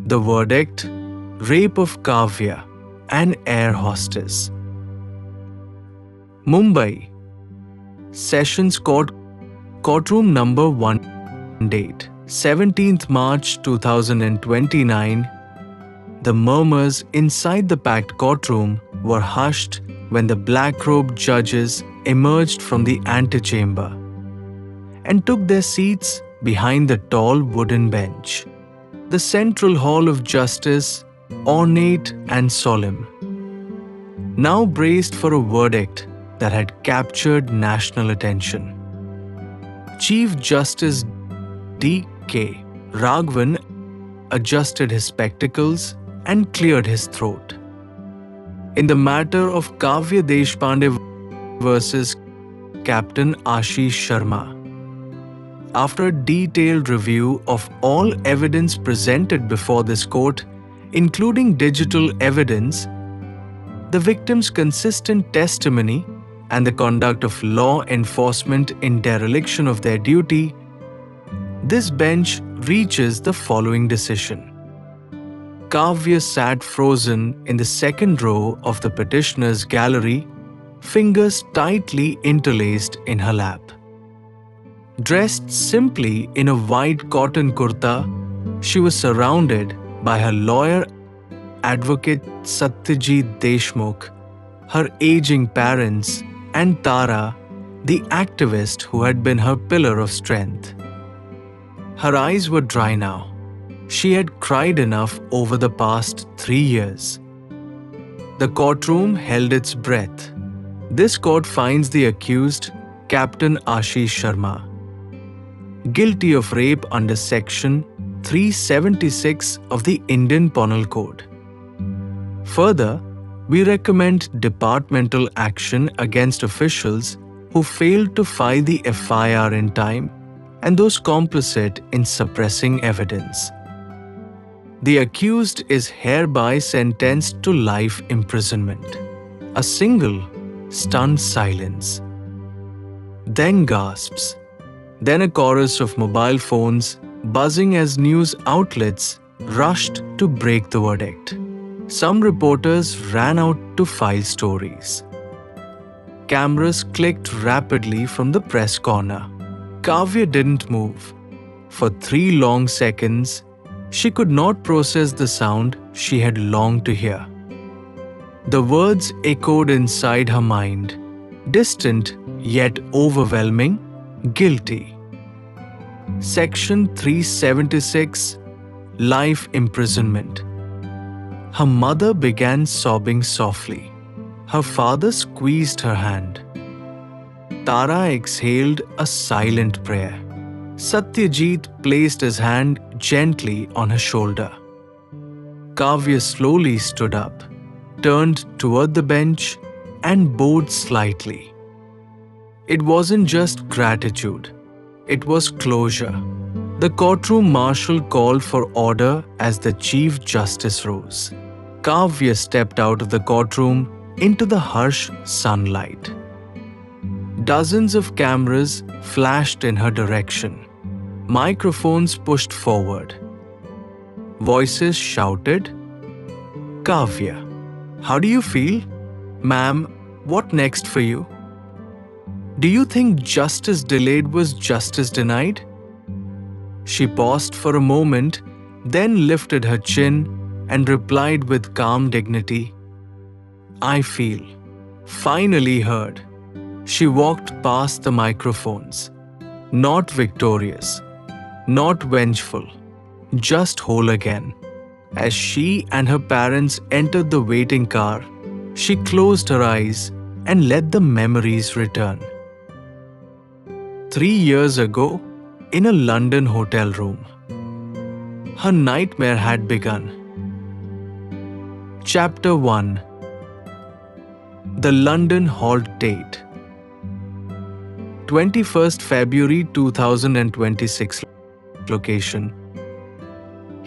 The verdict: rape of Kavya, an air hostess. Mumbai, Sessions Court, Courtroom Number 1, date 17th March 2029. The murmurs inside the packed courtroom were hushed when the black-robed judges emerged from the antechamber and took their seats behind the tall wooden bench. The central hall of justice, ornate and solemn, now braced for a verdict that had captured national attention. Chief Justice D.K. Raghavan adjusted his spectacles and cleared his throat. In the matter of Kavya Deshpande versus Captain Ashish Sharma, after a detailed review of all evidence presented before this court, including digital evidence, the victim's consistent testimony, and the conduct of law enforcement in dereliction of their duty, this bench reaches the following decision. Kavya sat frozen in the second row of the petitioner's gallery, fingers tightly interlaced in her lap. Dressed simply in a white cotton kurta, she was surrounded by her lawyer advocate Satyajit Deshmukh, her aging parents, and Tara, the activist who had been her pillar of strength. Her eyes were dry now. She had cried enough over the past 3 years. The courtroom held its breath. This court finds the accused, Captain Ashish Sharma, guilty of rape under Section 376 of the Indian Penal Code. Further, we recommend departmental action against officials who failed to file the FIR in time and those complicit in suppressing evidence. The accused is hereby sentenced to life imprisonment. A single, stunned silence. Then gasps. Then a chorus of mobile phones buzzing as news outlets rushed to break the verdict. Some reporters ran out to file stories. Cameras clicked rapidly from the press corner. Kavya didn't move. For 3 long seconds, she could not process the sound she had longed to hear. The words echoed inside her mind, distant yet overwhelming: guilty. Section 376, life imprisonment. Her mother began sobbing softly. Her father squeezed her hand. Tara exhaled a silent prayer. Satyajit placed his hand gently on her shoulder. Kavya slowly stood up, turned toward the bench, and bowed slightly. It wasn't just gratitude. It was closure. The courtroom marshal called for order as the Chief Justice rose. Kavya stepped out of the courtroom into the harsh sunlight. Dozens of cameras flashed in her direction. Microphones pushed forward. Voices shouted, "Kavya, how do you feel? Ma'am, what next for you? Do you think justice delayed was justice denied?" She paused for a moment, then lifted her chin and replied with calm dignity, "I feel finally heard." She walked past the microphones, not victorious, not vengeful, just whole again. As she and her parents entered the waiting car, she closed her eyes and let the memories return. 3 years ago, in a London hotel room, her nightmare had begun. Chapter 1. The London Halt Date. 21st February 2026. Location: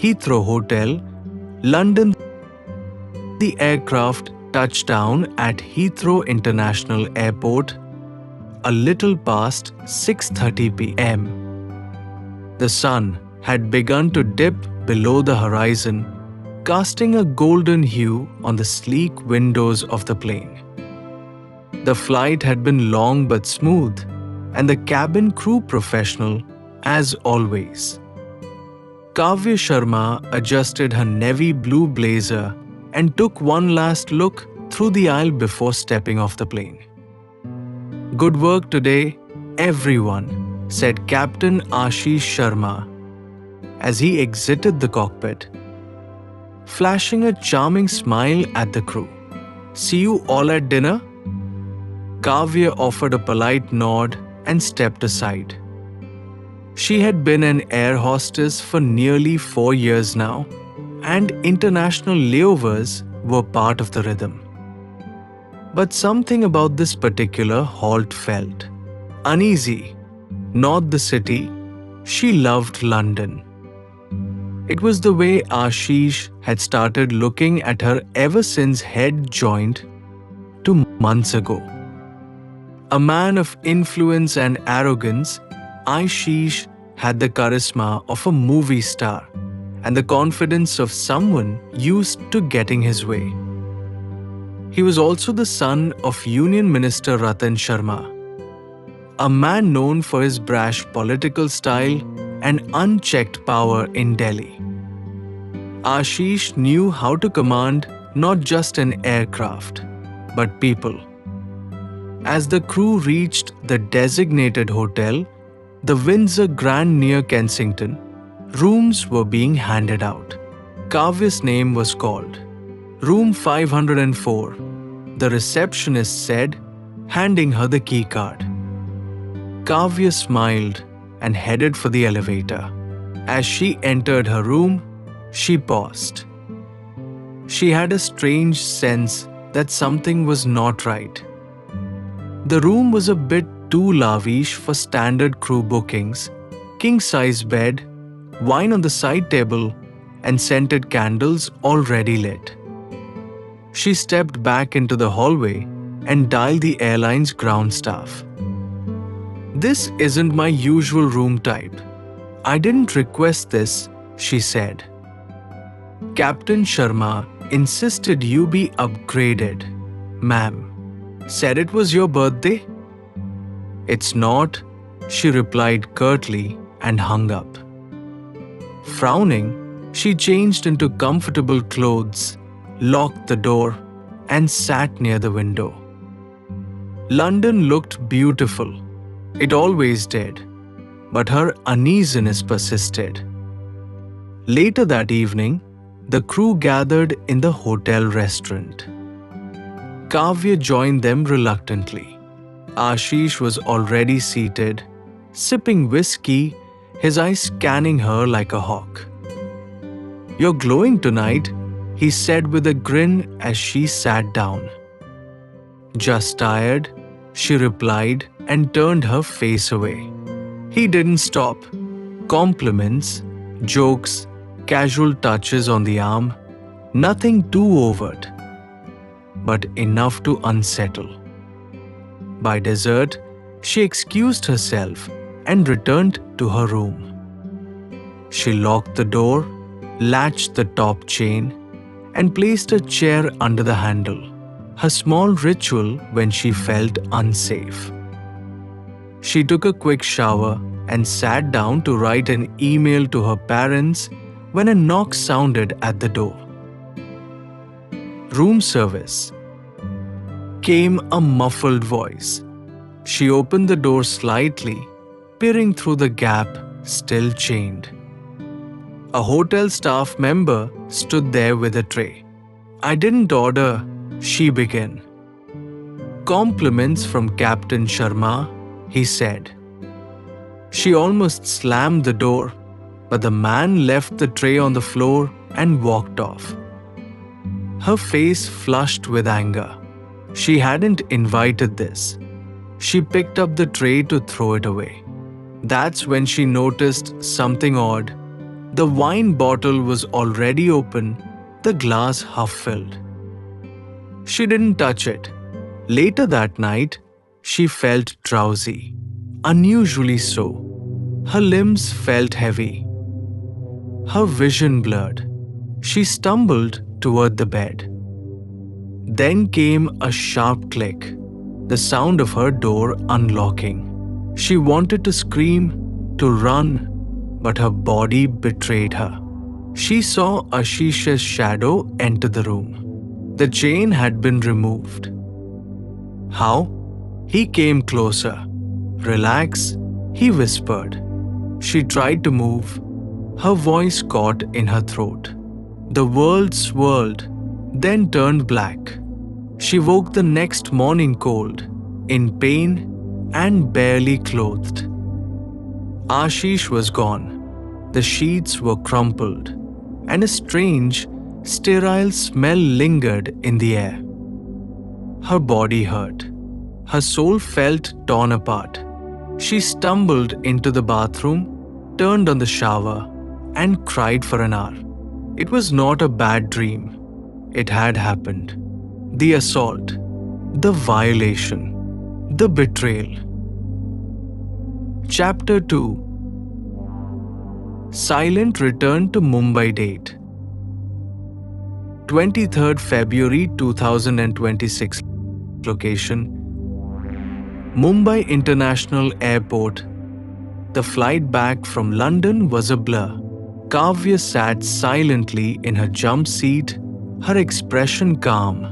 Heathrow Hotel, London. The aircraft touched down at Heathrow International Airport a little past 6:30 p.m. The sun had begun to dip below the horizon, casting a golden hue on the sleek windows of the plane. The flight had been long but smooth, and the cabin crew professional as always. Kavya Sharma adjusted her navy blue blazer and took one last look through the aisle before stepping off the plane. "Good work today, everyone," said Captain Ashish Sharma as he exited the cockpit, flashing a charming smile at the crew. "See you all at dinner?" Kavya offered a polite nod and stepped aside. She had been an air hostess for nearly 4 years now, and international layovers were part of the rhythm. But something about this particular halt felt uneasy. Not the city, she loved London. It was the way Ashish had started looking at her ever since head joined 2 months ago. A man of influence and arrogance, Ashish had the charisma of a movie star and the confidence of someone used to getting his way. He was also the son of Union Minister Ratan Sharma, a man known for his brash political style and unchecked power in Delhi. Ashish knew how to command not just an aircraft, but people. As the crew reached the designated hotel, the Windsor Grand near Kensington, rooms were being handed out. Kavya's name was called. "Room 504, the receptionist said, handing her the key card. Kavya smiled and headed for the elevator. As she entered her room, she paused. She had a strange sense that something was not right. The room was a bit too lavish for standard crew bookings: king-size bed, wine on the side table, and scented candles already lit. She stepped back into the hallway and dialed the airline's ground staff. "This isn't my usual room type. I didn't request this," she said. "Captain Sharma insisted you be upgraded, ma'am. Said it was your birthday?" "It's not," she replied curtly and hung up. Frowning, she changed into comfortable clothes, locked the door, and sat near the window. London looked beautiful. It always did, but her uneasiness persisted. Later that evening, the crew gathered in the hotel restaurant. Kavya joined them reluctantly. Ashish was already seated, sipping whiskey, his eyes scanning her like a hawk. "You're glowing tonight," he said with a grin as she sat down. "Just tired," she replied and turned her face away. He didn't stop. Compliments, jokes, casual touches on the arm, nothing too overt, but enough to unsettle. By dessert, she excused herself and returned to her room. She locked the door, latched the top chain, and placed a chair under the handle, her small ritual when she felt unsafe. She took a quick shower and sat down to write an email to her parents when a knock sounded at the door. "Room service," came a muffled voice. She opened the door slightly, peering through the gap, still chained. A hotel staff member stood there with a tray. "I didn't order," she began. "Compliments from Captain Sharma," he said. She almost slammed the door, but the man left the tray on the floor and walked off. Her face flushed with anger. She hadn't invited this. She picked up the tray to throw it away. That's when she noticed something odd. The wine bottle was already open, the glass half filled. She didn't touch it. Later that night, she felt drowsy, unusually so. Her limbs felt heavy. Her vision blurred. She stumbled toward the bed. Then came a sharp click, the sound of her door unlocking. She wanted to scream, to run, but her body betrayed her. She saw Ashish's shadow enter the room. The chain had been removed. How? He came closer. Relax, he whispered. She tried to move. Her voice caught in her throat. The world swirled, then turned black. She woke the next morning cold, in pain and barely clothed. Ashish was gone. The sheets were crumpled, and a strange, sterile smell lingered in the air. Her body hurt. Her soul felt torn apart. She stumbled into the bathroom, turned on the shower, and cried for an hour. It was not a bad dream. It had happened. The assault, the violation, the betrayal. Chapter 2. Silent return to Mumbai date. 23rd February 2026. Location: Mumbai International Airport. The flight back from London was a blur. Kavya sat silently in her jump seat, her expression calm,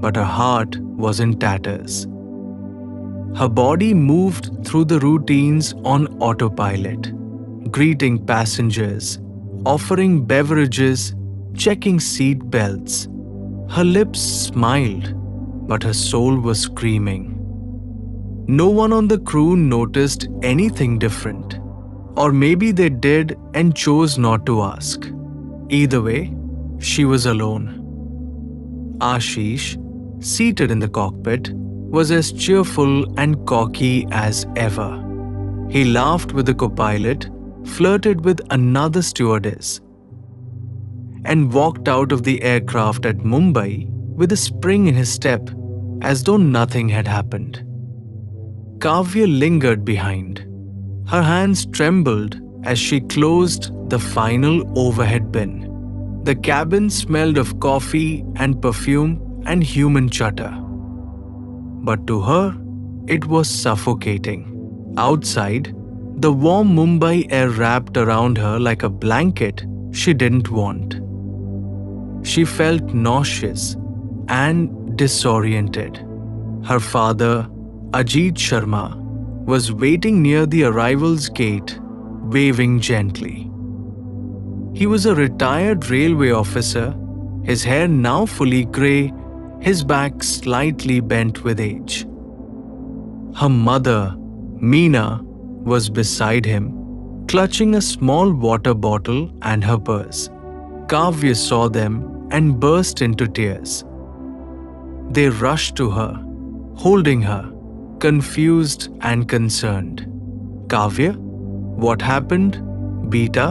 but her heart was in tatters. Her body moved through the routines on autopilot, greeting passengers, offering beverages, checking seat belts. Her lips smiled, but her soul was screaming. No one on the crew noticed anything different. Or maybe they did and chose not to ask. Either way, she was alone. Ashish, seated in the cockpit, was as cheerful and cocky as ever. He laughed with the co-pilot, flirted with another stewardess, and walked out of the aircraft at Mumbai with a spring in his step, as though nothing had happened. Kavya lingered behind. Her hands trembled as she closed the final overhead bin. The cabin smelled of coffee and perfume and human chatter. But to her, it was suffocating. Outside, the warm Mumbai air wrapped around her like a blanket she didn't want. She felt nauseous and disoriented. Her father, Ajit Sharma, was waiting near the arrivals gate, waving gently. He was a retired railway officer, his hair now fully grey, his back slightly bent with age. Her mother, Meena, was beside him, clutching a small water bottle and her purse. Kavya saw them and burst into tears. They rushed to her, holding her, confused and concerned. "Kavya, what happened, Beta?"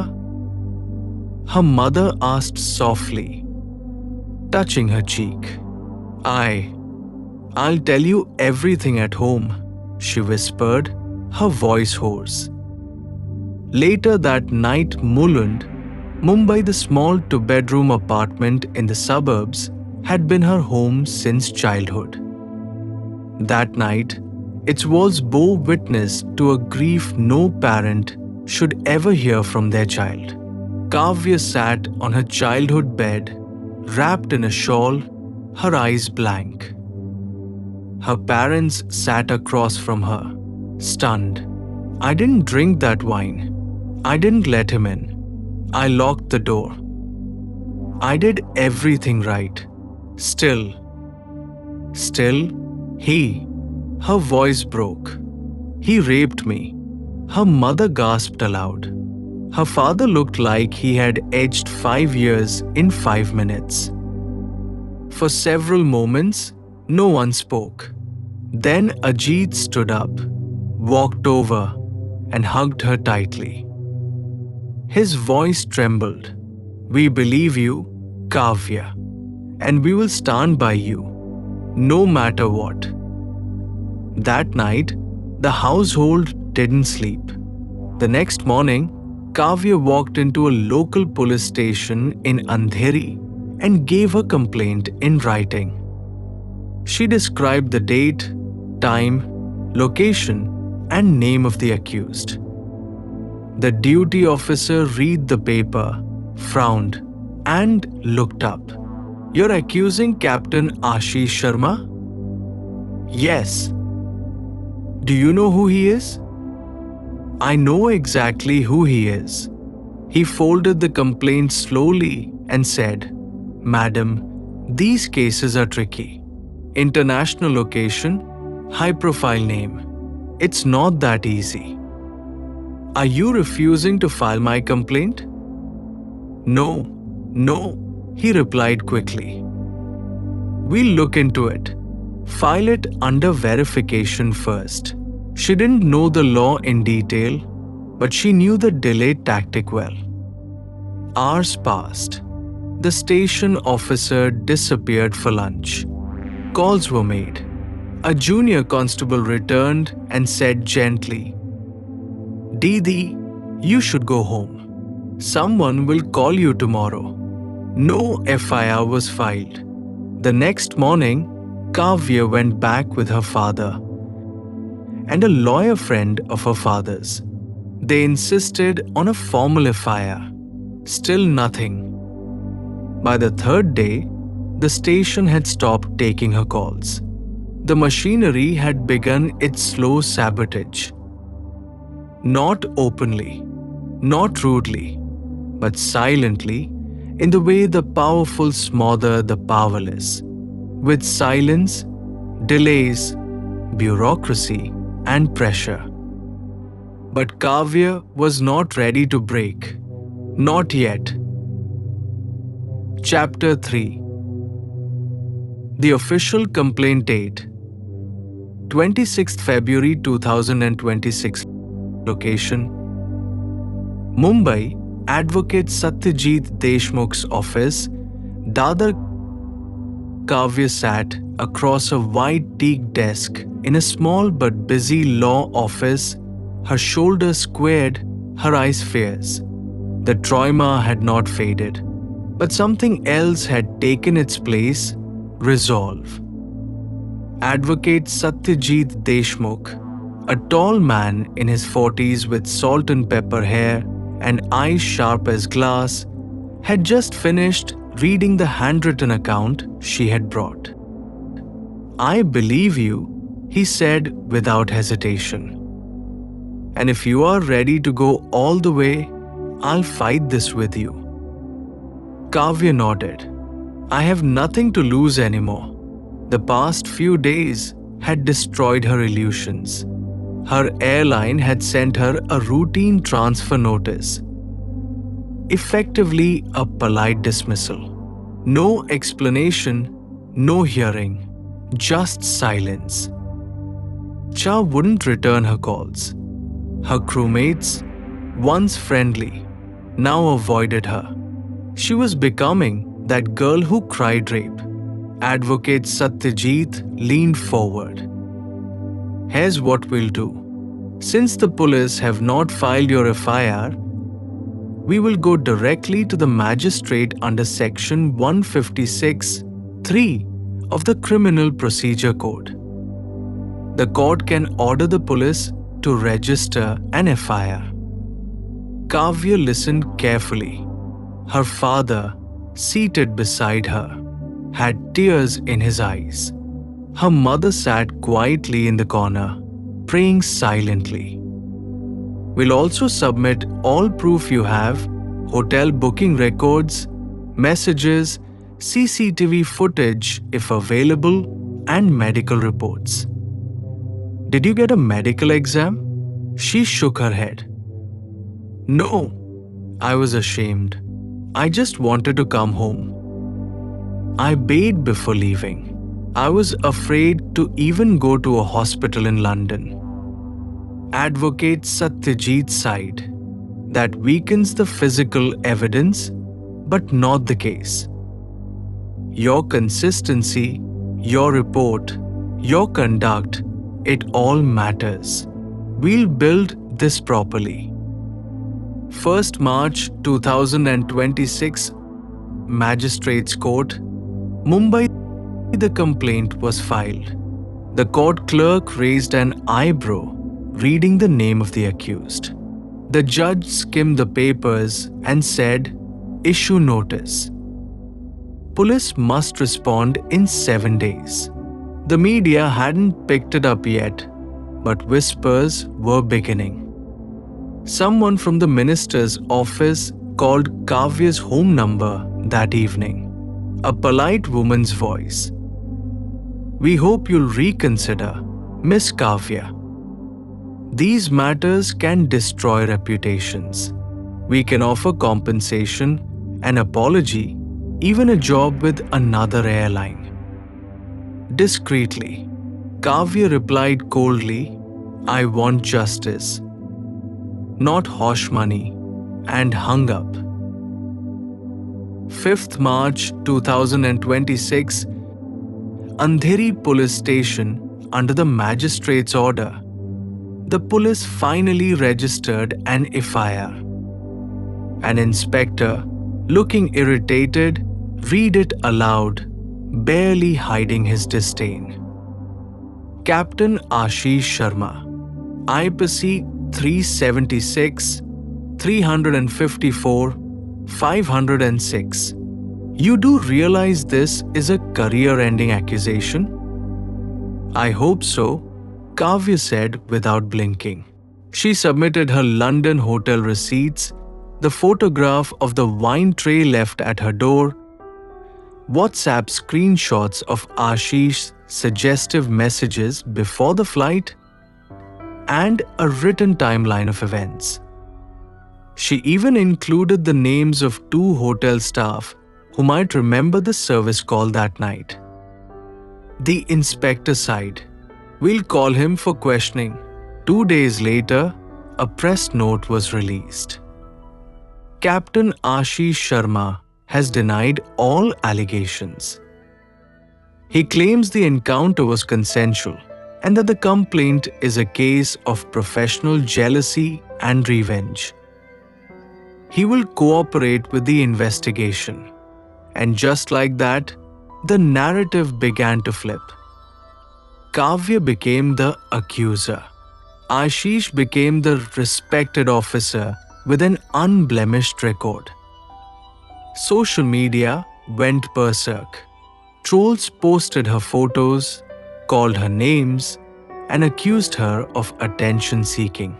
her mother asked softly, touching her cheek. I'll tell you everything at home," she whispered, her voice hoarse. Later that night, Mulund, Mumbai, the small two-bedroom apartment in the suburbs, had been her home since childhood. That night, its walls bore witness to a grief no parent should ever hear from their child. Kavya sat on her childhood bed, wrapped in a shawl, her eyes blank. Her parents sat across from her, stunned. "I didn't drink that wine. I didn't let him in. I locked the door. I did everything right. Still, he..." Her voice broke. "He raped me." Her mother gasped aloud. Her father looked like he had aged 5 years in 5 minutes. For several moments, no one spoke. Then Ajit stood up, walked over, and hugged her tightly. His voice trembled. "We believe you, Kavya, and we will stand by you, no matter what." That night, the household didn't sleep. The next morning, Kavya walked into a local police station in Andheri and gave her complaint in writing. She described the date, time, location, and name of the accused. The duty officer read the paper, frowned, and looked up. "You're accusing Captain Ashish Sharma?" "Yes." "Do you know who he is?" "I know exactly who he is." He folded the complaint slowly and said, "Madam, these cases are tricky. International location, high-profile name. It's not that easy." "Are you refusing to file my complaint?" No, he replied quickly. "We'll look into it. File it under verification first." She didn't know the law in detail, but she knew the delay tactic well. Hours passed. The station officer disappeared for lunch. Calls were made. A junior constable returned and said gently, "Didi, you should go home. Someone will call you tomorrow." No FIR was filed. The next morning, Kavya went back with her father and a lawyer friend of her father's. They insisted on a formal FIR. Still nothing. By the third day, the station had stopped taking her calls. The machinery had begun its slow sabotage. Not openly, not rudely, but silently, in the way the powerful smother the powerless, with silence, delays, bureaucracy, and pressure. But Kavya was not ready to break. Not yet. Chapter 3. The official complaint date: 26th February 2026. Location: Mumbai, Advocate Satyajit Deshmukh's office. Dadar. Kavya sat across a white teak desk in a small but busy law office, her shoulders squared, her eyes fierce. The trauma had not faded, but something else had taken its place: resolve. Advocate Satyajit Deshmukh, a tall man in his 40s with salt and pepper hair and eyes sharp as glass, had just finished reading the handwritten account she had brought. "I believe you," he said without hesitation. "And if you are ready to go all the way, I'll fight this with you." Kavya nodded. "I have nothing to lose anymore." The past few days had destroyed her illusions. Her airline had sent her a routine transfer notice. Effectively a polite dismissal. No explanation, no hearing, just silence. Cha wouldn't return her calls. Her crewmates, once friendly, now avoided her. She was becoming that girl who cried rape. Advocate Satyajit leaned forward. "Here's what we'll do. Since the police have not filed your FIR, we will go directly to the magistrate under section 156(3) of the Criminal Procedure Code. The court can order the police to register an FIR." Kavya listened carefully. Her father, seated beside her, had tears in his eyes. Her mother sat quietly in the corner, praying silently. "We'll also submit all proof you have: hotel booking records, messages, CCTV footage if available, and medical reports." "Did you get a medical exam?" She shook her head. "No." I was ashamed. "I just wanted to come home." I bayed before leaving. I was afraid to even go to a hospital in London. Advocate Satyajit sighed. "That weakens the physical evidence, but not the case. Your consistency, your report, your conduct, it all matters. We'll build this properly." 1st March 2026, Magistrates Court, Mumbai. The complaint was filed. The court clerk raised an eyebrow, reading the name of the accused. The judge skimmed the papers and said, "Issue notice. Police must respond in 7 days." The media hadn't picked it up yet, but whispers were beginning. Someone from the minister's office called Kavya's home number that evening. A polite woman's voice. "We hope you'll reconsider, Miss Kavya. These matters can destroy reputations. We can offer compensation, an apology, even a job with another airline." Discreetly, Kavya replied coldly, "I want justice, not hush money," and hung up. 5th March 2026, Andheri Police Station, under the magistrate's order, the police finally registered an FIR. An inspector, looking irritated, read it aloud, barely hiding his disdain. Captain Ashish Sharma, IPC 376, 354, 506. You do realize this is a career-ending accusation? I hope so, Kavya said without blinking. She submitted her London hotel receipts, the photograph of the wine tray left at her door, WhatsApp screenshots of Ashish's suggestive messages before the flight, and a written timeline of events. She even included the names of 2 hotel staff who might remember the service call that night. The inspector sighed. "We'll call him for questioning." 2 days later, a press note was released. Captain Ashish Sharma has denied all allegations. He claims the encounter was consensual and that the complaint is a case of professional jealousy and revenge. He will cooperate with the investigation. And just like that, the narrative began to flip. Kavya became the accuser. Ashish became the respected officer with an unblemished record. Social media went berserk. Trolls posted her photos, called her names, and accused her of attention-seeking.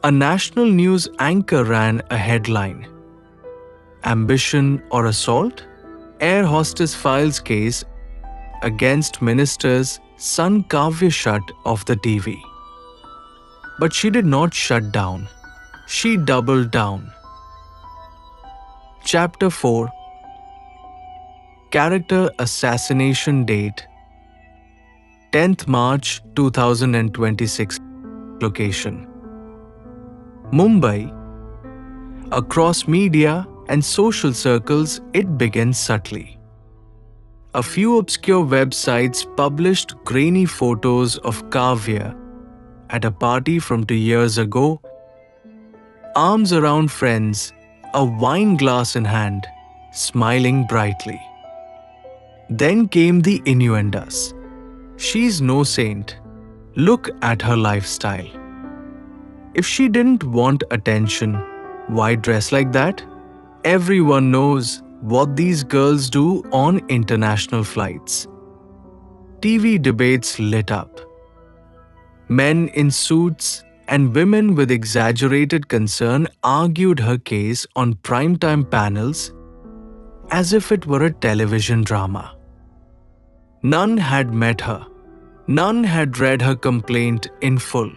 A national news anchor ran a headline, "Ambition or Assault? Air Hostess files case against minister's son." Kavya shut off the TV. But she did not shut down. She doubled down. Chapter 4. Character assassination date 10th March 2026. Location Mumbai. Across media and social circles, it began subtly. A few obscure websites published grainy photos of Kavya at a party from 2 years ago, arms around friends, a wine glass in hand, smiling brightly. Then came the innuendos. "She's no saint. Look at her lifestyle." If she didn't want attention, why dress like that? Everyone knows what these girls do on international flights. TV debates lit up. Men in suits and women with exaggerated concern argued her case on primetime panels as if it were a television drama. None had met her. None had read her complaint in full.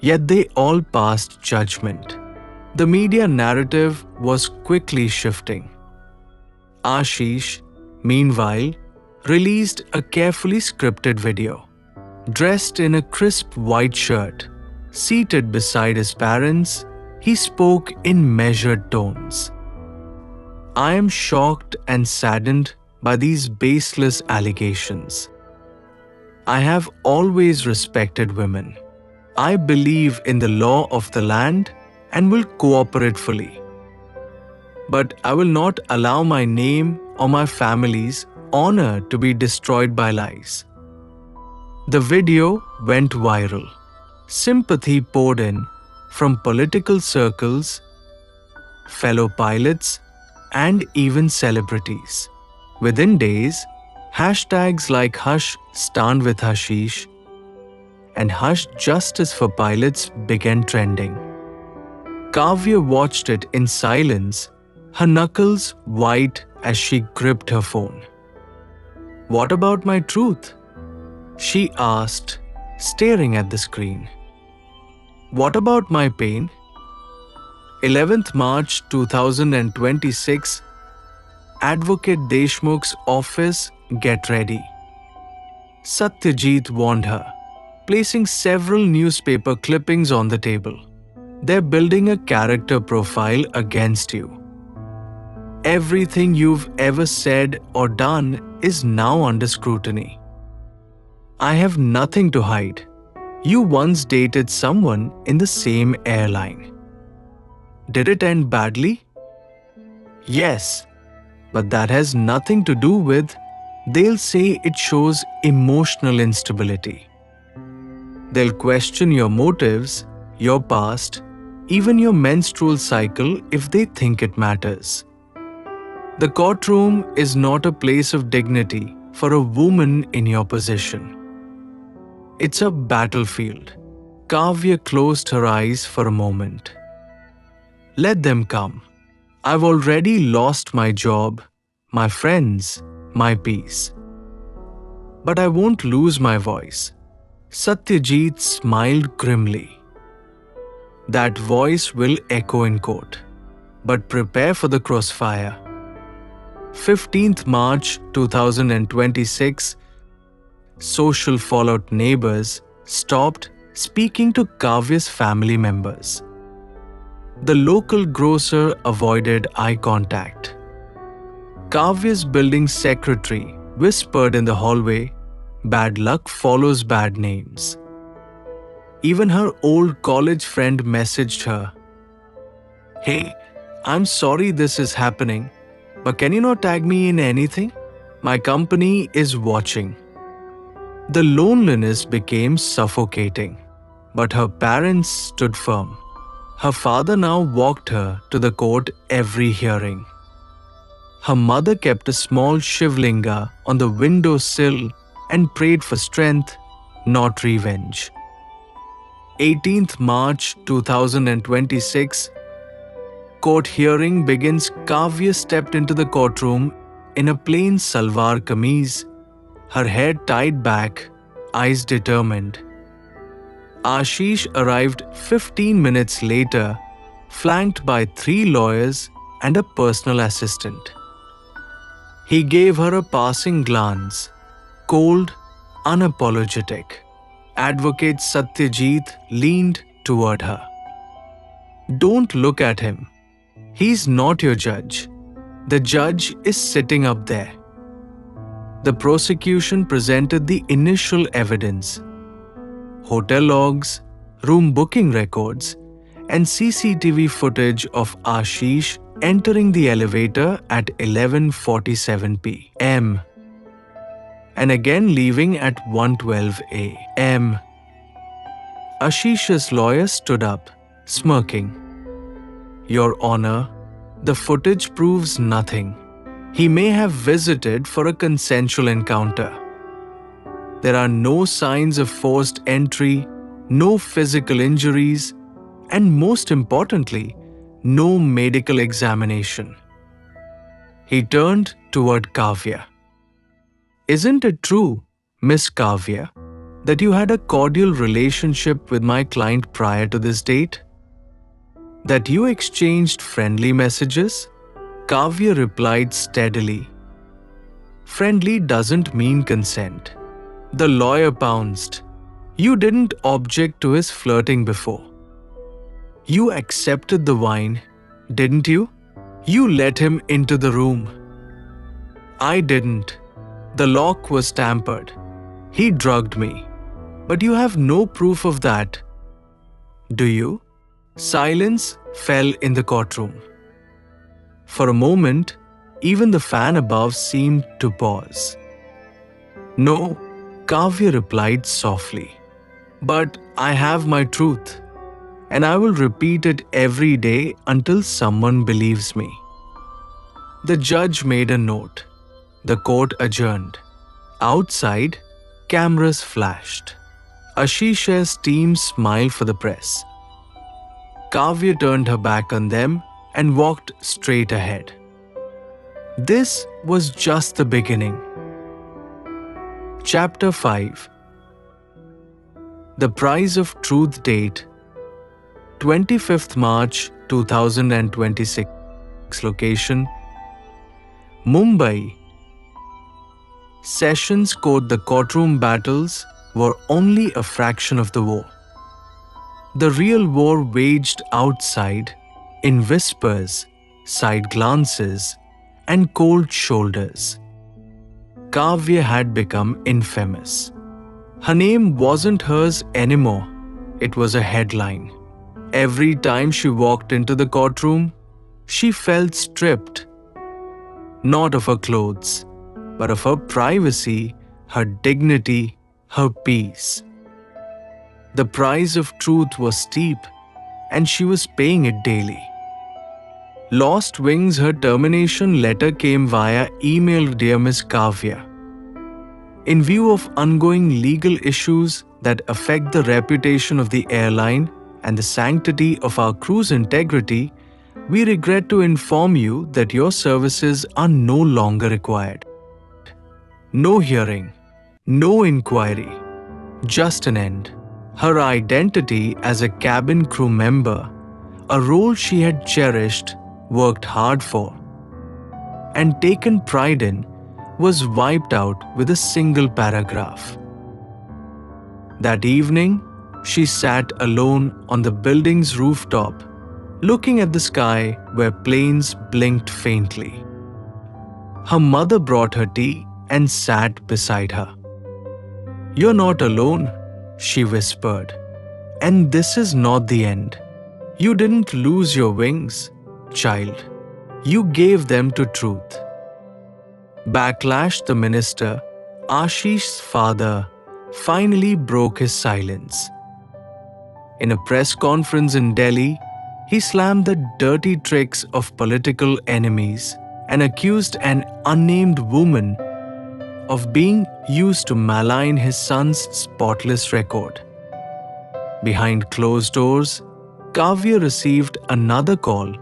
Yet they all passed judgment. The media narrative was quickly shifting. Ashish, meanwhile, released a carefully scripted video. Dressed in a crisp white shirt, seated beside his parents, he spoke in measured tones. "I am shocked and saddened by these baseless allegations. I have always respected women. I believe in the law of the land and will cooperate fully. But I will not allow my name or my family's honor to be destroyed by lies. The video went viral. Sympathy poured in from political circles, fellow pilots, and even celebrities. Within days, hashtags like Hush Stand with Hashish and Hush Justice for Pilots began trending. Kavya watched it in silence, her knuckles white as she gripped her phone. "What about my truth?" she asked, staring at the screen. "What about my pain?" 11th March 2026, Advocate Deshmukh's office, get ready. Satyajit warned her, placing several newspaper clippings on the table. "They're building a character profile against you. Everything you've ever said or done is now under scrutiny. I have nothing to hide. You once dated someone in the same airline. Did it end badly? Yes, but that has nothing to do with. They'll say it shows emotional instability. They'll question your motives, your past, even your menstrual cycle if they think it matters. The courtroom is not a place of dignity for a woman in your position. It's a battlefield." Kavya closed her eyes for a moment. "Let them come. I've already lost my job, my friends, my peace. But I won't lose my voice." Satyajit smiled grimly. "That voice will echo in court. But prepare for the crossfire." 15th March 2026, social fallout neighbors stopped speaking to Kavya's family members. The local grocer avoided eye contact. Kavya's building secretary whispered in the hallway, "Bad luck follows bad names." Even her old college friend messaged her, "Hey, I'm sorry this is happening, but can you not tag me in anything? My company is watching." The loneliness became suffocating, but her parents stood firm. Her father now walked her to the court every hearing. Her mother kept a small Shivlinga on the windowsill and prayed for strength, not revenge. 18th March 2026, court hearing begins. Kavya stepped into the courtroom in a plain salwar kameez, her hair tied back, eyes determined. Ashish arrived 15 minutes later, flanked by 3 lawyers and a personal assistant. He gave her a passing glance, cold, unapologetic. Advocate Satyajit leaned toward her. "Don't look at him. He's not your judge. The judge is sitting up there." The prosecution presented the initial evidence: hotel logs, room booking records, and CCTV footage of Ashish entering the elevator at 11:47 p.m. and again leaving at 1:12 a.m. Ashish's lawyer stood up, smirking. "Your Honor, the footage proves nothing. He may have visited for a consensual encounter. There are no signs of forced entry, no physical injuries, and most importantly, no medical examination." He turned toward Kavya. "Isn't it true, Miss Kavya, that you had a cordial relationship with my client prior to this date? That you exchanged friendly messages?" Kavya replied steadily. "Friendly doesn't mean consent." The lawyer pounced. "You didn't object to his flirting before. You accepted the wine, didn't you? You let him into the room." "I didn't. The lock was tampered. He drugged me. But you have no proof of that. Do you?" Silence fell in the courtroom. For a moment, even the fan above seemed to pause. "No," Kavya replied softly. "But I have my truth, and I will repeat it every day until someone believes me." The judge made a note. The court adjourned. Outside, cameras flashed. Ashish's team smiled for the press. Kavya turned her back on them and walked straight ahead. This was just the beginning. Chapter 5. The Price of Truth. Date 25th March 2026. Location Mumbai. Sessions quote the courtroom battles were only a fraction of the war. The real war waged outside, in whispers, side glances, and cold shoulders. Kavya had become infamous. Her name wasn't hers anymore, it was a headline. Every time she walked into the courtroom, she felt stripped. Not of her clothes, but of her privacy, her dignity, her peace. The price of truth was steep, and she was paying it daily. Lost Wings, her termination letter came via email. Dear Miss Kavya, in view of ongoing legal issues that affect the reputation of the airline and the sanctity of our crew's integrity, we regret to inform you that your services are no longer required. No hearing, no inquiry, just an end. Her identity as a cabin crew member, a role she had cherished, worked hard for, and taken pride in, was wiped out with a single paragraph. That evening, she sat alone on the building's rooftop, looking at the sky where planes blinked faintly. Her mother brought her tea and sat beside her. "You're not alone," she whispered. "And this is not the end. You didn't lose your wings, child. You gave them to truth." Backlash, the minister, Ashish's father, finally broke his silence. In a press conference in Delhi, he slammed the dirty tricks of political enemies and accused an unnamed woman of being used to malign his son's spotless record. Behind closed doors, Kavya received another call,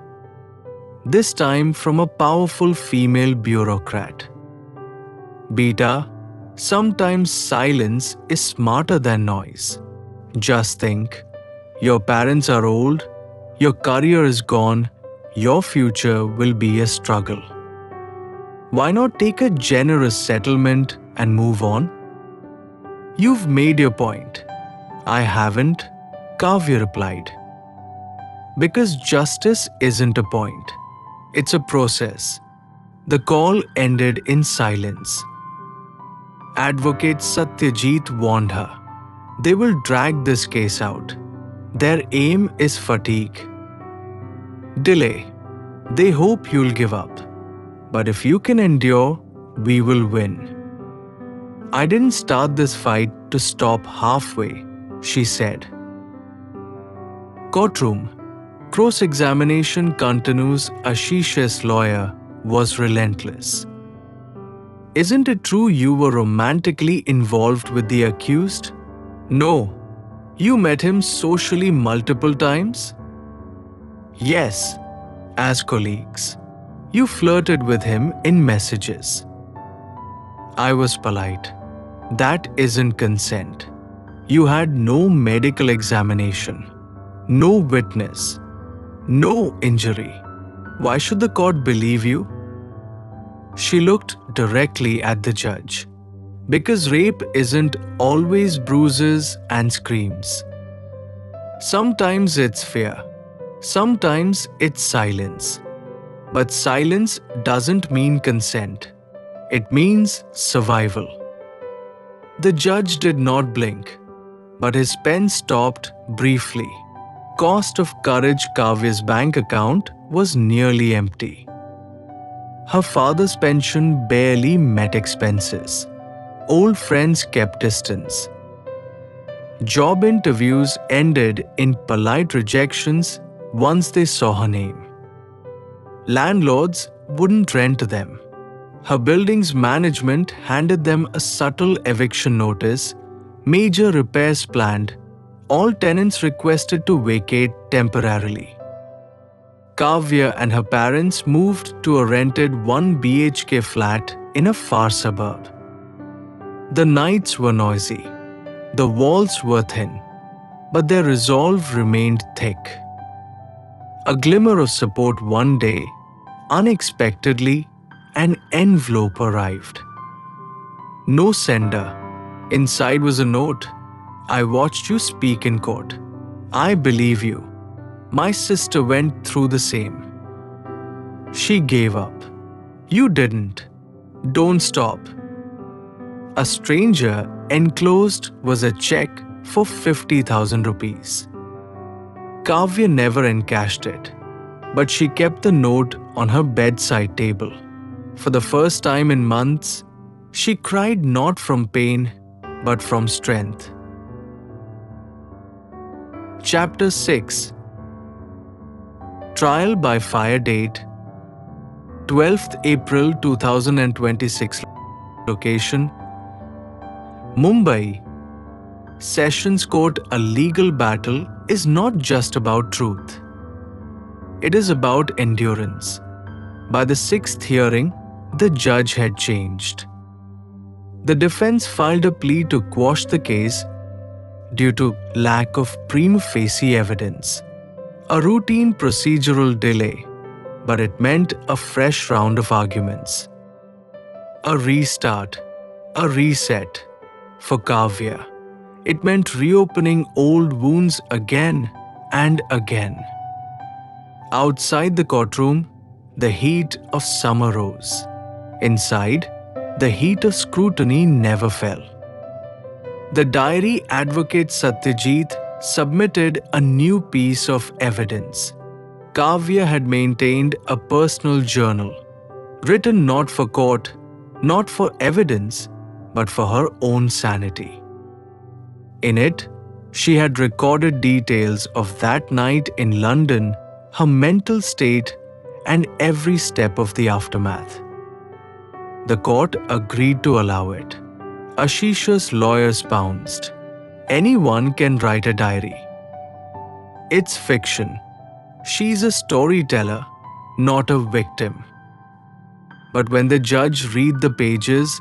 this time from a powerful female bureaucrat. "Beta, sometimes silence is smarter than noise. Just think, your parents are old, your career is gone, your future will be a struggle. Why not take a generous settlement and move on?" "You've made your point." "I haven't," Kavya replied. "Because justice isn't a point. It's a process." The call ended in silence. Advocate Satyajit warned her. "They will drag this case out. Their aim is fatigue. Delay. They hope you'll give up. But if you can endure, we will win." "I didn't start this fight to stop halfway," she said. Courtroom. Cross-examination continues. Ashish's lawyer was relentless. "Isn't it true you were romantically involved with the accused?" "No." "You met him socially multiple times?" "Yes, as colleagues." "You flirted with him in messages." I was polite. "That isn't consent. You had no medical examination, no witness, no injury. Why should the court believe you?" She looked directly at the judge. "Because rape isn't always bruises and screams. Sometimes it's fear. Sometimes it's silence. But silence doesn't mean consent. It means survival." The judge did not blink, but his pen stopped briefly. cost of courage, Kavya's bank account was nearly empty. Her father's pension barely met expenses. Old friends kept distance. Job interviews ended in polite rejections once they saw her name. Landlords wouldn't rent them. Her building's management handed them a subtle eviction notice, major repairs planned, all tenants requested to vacate temporarily. Kavya and her parents moved to a rented 1 BHK flat in a far suburb. The nights were noisy. The walls were thin, but their resolve remained thick. A glimmer of support one day, unexpectedly, an envelope arrived. No sender. Inside was a note. I watched you speak in court. I believe you. My sister went through the same. She gave up. You didn't. Don't stop. A stranger enclosed was a check for 50,000 rupees. Kavya never encashed it, but she kept the note on her bedside table. For the first time in months, she cried not from pain, but from strength. Chapter 6. Trial by fire date 12th April 2026. Location Mumbai. Sessions Court. A legal battle is not just about truth. It is about endurance. By the sixth hearing, the judge had changed. The defense filed a plea to quash the case due to lack of prima facie evidence. A routine procedural delay, but it meant a fresh round of arguments. A restart, a reset. For Kavya, it meant reopening old wounds again and again. Outside the courtroom, the heat of summer rose. Inside, the heat of scrutiny never fell. The diary advocate Satyajit submitted a new piece of evidence. Kavya had maintained a personal journal, written not for court, not for evidence, but for her own sanity. In it, she had recorded details of that night in London, her mental state, and every step of the aftermath. The court agreed to allow it. Ashish's lawyers pounced. Anyone can write a diary. It's fiction. She's a storyteller, not a victim. But when the judge read the pages,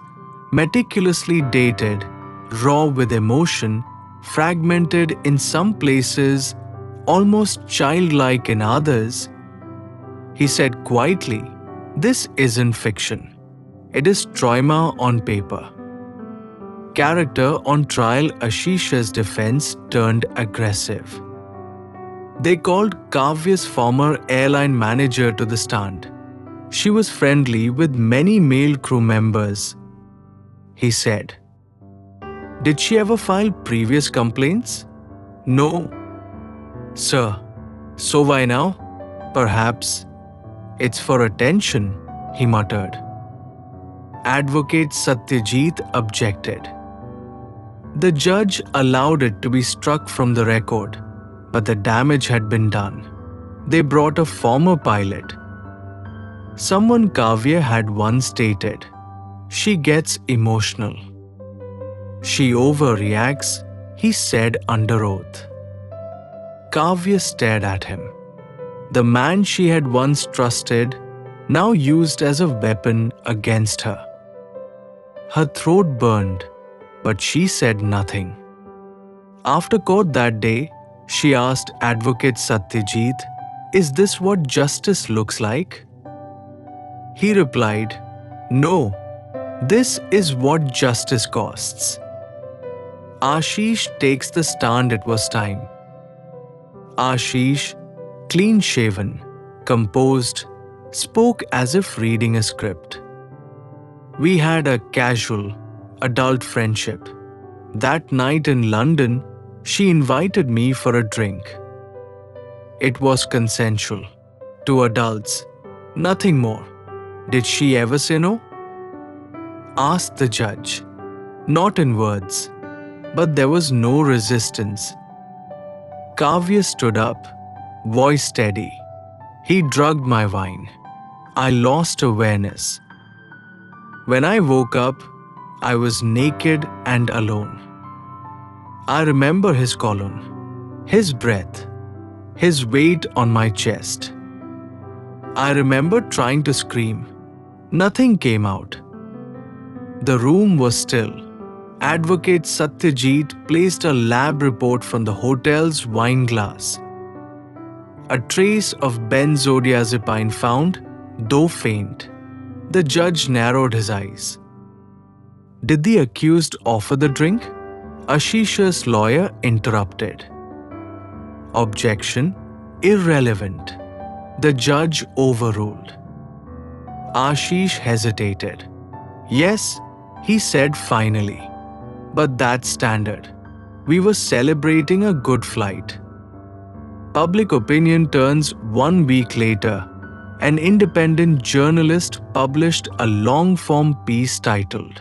meticulously dated, raw with emotion, fragmented in some places, almost childlike in others, he said quietly, "This isn't fiction. It is trauma on paper." Character on trial. Ashish's defense turned aggressive. They called Kavya's former airline manager to the stand. She was friendly with many male crew members. He said, "Did she ever file previous complaints?" "No." "Sir, so why now?" "Perhaps it's for attention," he muttered. Advocate Satyajit objected. The judge allowed it to be struck from the record, but the damage had been done. They brought a former pilot. Someone Kavya had once stated, "She gets emotional. She overreacts," he said under oath. Kavya stared at him. The man she had once trusted, now used as a weapon against her. Her throat burned, but she said nothing. After court that day, she asked Advocate Satyajit, "Is this what justice looks like?" He replied, "No, this is what justice costs." Ashish takes the stand. It was time. Ashish, clean-shaven, composed, spoke as if reading a script. "We had a casual, adult friendship. That night in London, she invited me for a drink. It was consensual. To adults. Nothing more. Did she ever say no? Asked the judge. Not in words. But there was no resistance. Kavya stood up, voice steady. He drugged my wine. I lost awareness. When I woke up, I was naked and alone. I remember his colon, his breath, his weight on my chest. I remember trying to scream. Nothing came out. The room was still. Advocate Satyajit placed a lab report from the hotel's wine glass. A trace of benzodiazepine found, though faint. The judge narrowed his eyes. Did the accused offer the drink? Ashish's lawyer interrupted. Objection, irrelevant. The judge overruled. Ashish hesitated. Yes, he said finally. But that's standard. We were celebrating a good flight. Public opinion turns 1 week later. An independent journalist published a long-form piece titled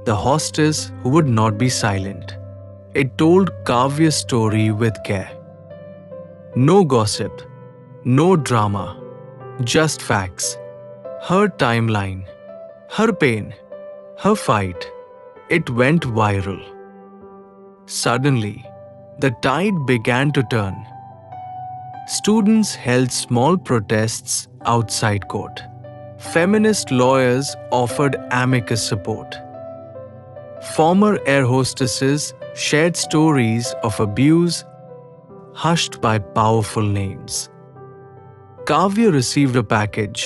"The Hostess Who Would Not Be Silent." It told Kavya's story with care. No gossip, no drama, just facts. Her timeline, her pain, her fight. It went viral. Suddenly, the tide began to turn. Students held small protests outside court. Feminist lawyers offered amicus support. Former air hostesses shared stories of abuse hushed by powerful names. Kavya received a package,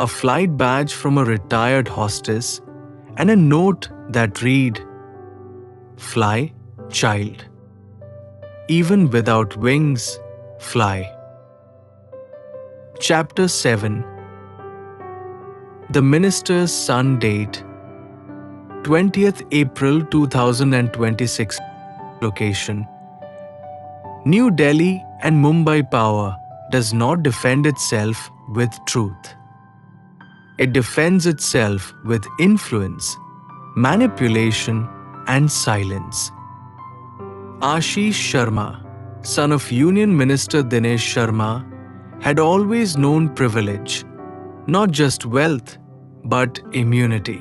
a flight badge from a retired hostess, and a note that read, "Fly, child. Even without wings, fly." Chapter 7. The Minister's Son. Date 20th April 2026. Location New Delhi and Mumbai power does not defend itself with truth. It defends itself with influence, manipulation, and silence. Ashish Sharma, son of Union Minister Dinesh Sharma, had always known privilege, not just wealth, but immunity.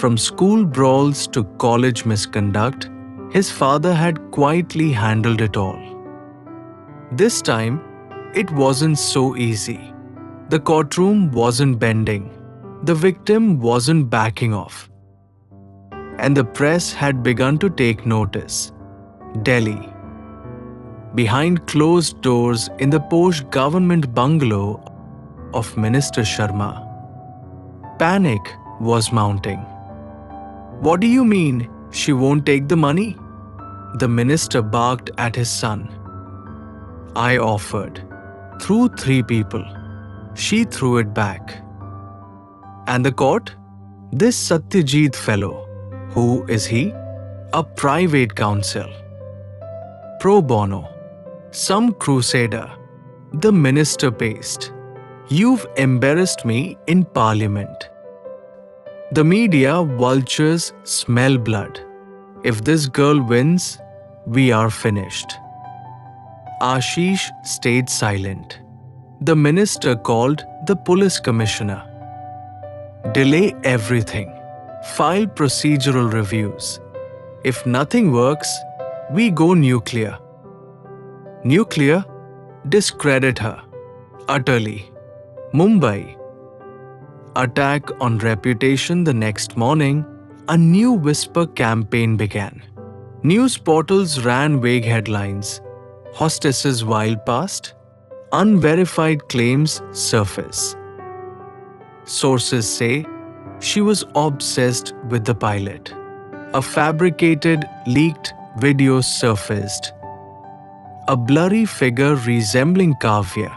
From school brawls to college misconduct, his father had quietly handled it all. This time, it wasn't so easy. The courtroom wasn't bending. The victim wasn't backing off. And the press had begun to take notice. Delhi. Behind closed doors in the posh government bungalow of Minister Sharma, panic was mounting. "What do you mean, she won't take the money?" The minister barked at his son. "I offered. Through 3 people. She threw it back." And the court? This Satyajit fellow. Who is he? A private counsel. Pro bono. Some crusader. The minister paced. "You've embarrassed me in parliament. The media vultures smell blood. If this girl wins, we are finished." Ashish stayed silent. The minister called the police commissioner. "Delay everything. File procedural reviews. If nothing works, we go nuclear." Nuclear? Discredit her. Utterly. Mumbai. Attack on reputation. The next morning, a new whisper campaign began. News portals ran vague headlines. Hostesses wild past. Unverified claims surface. Sources say she was obsessed with the pilot. A fabricated, leaked video surfaced. A blurry figure resembling Kavya,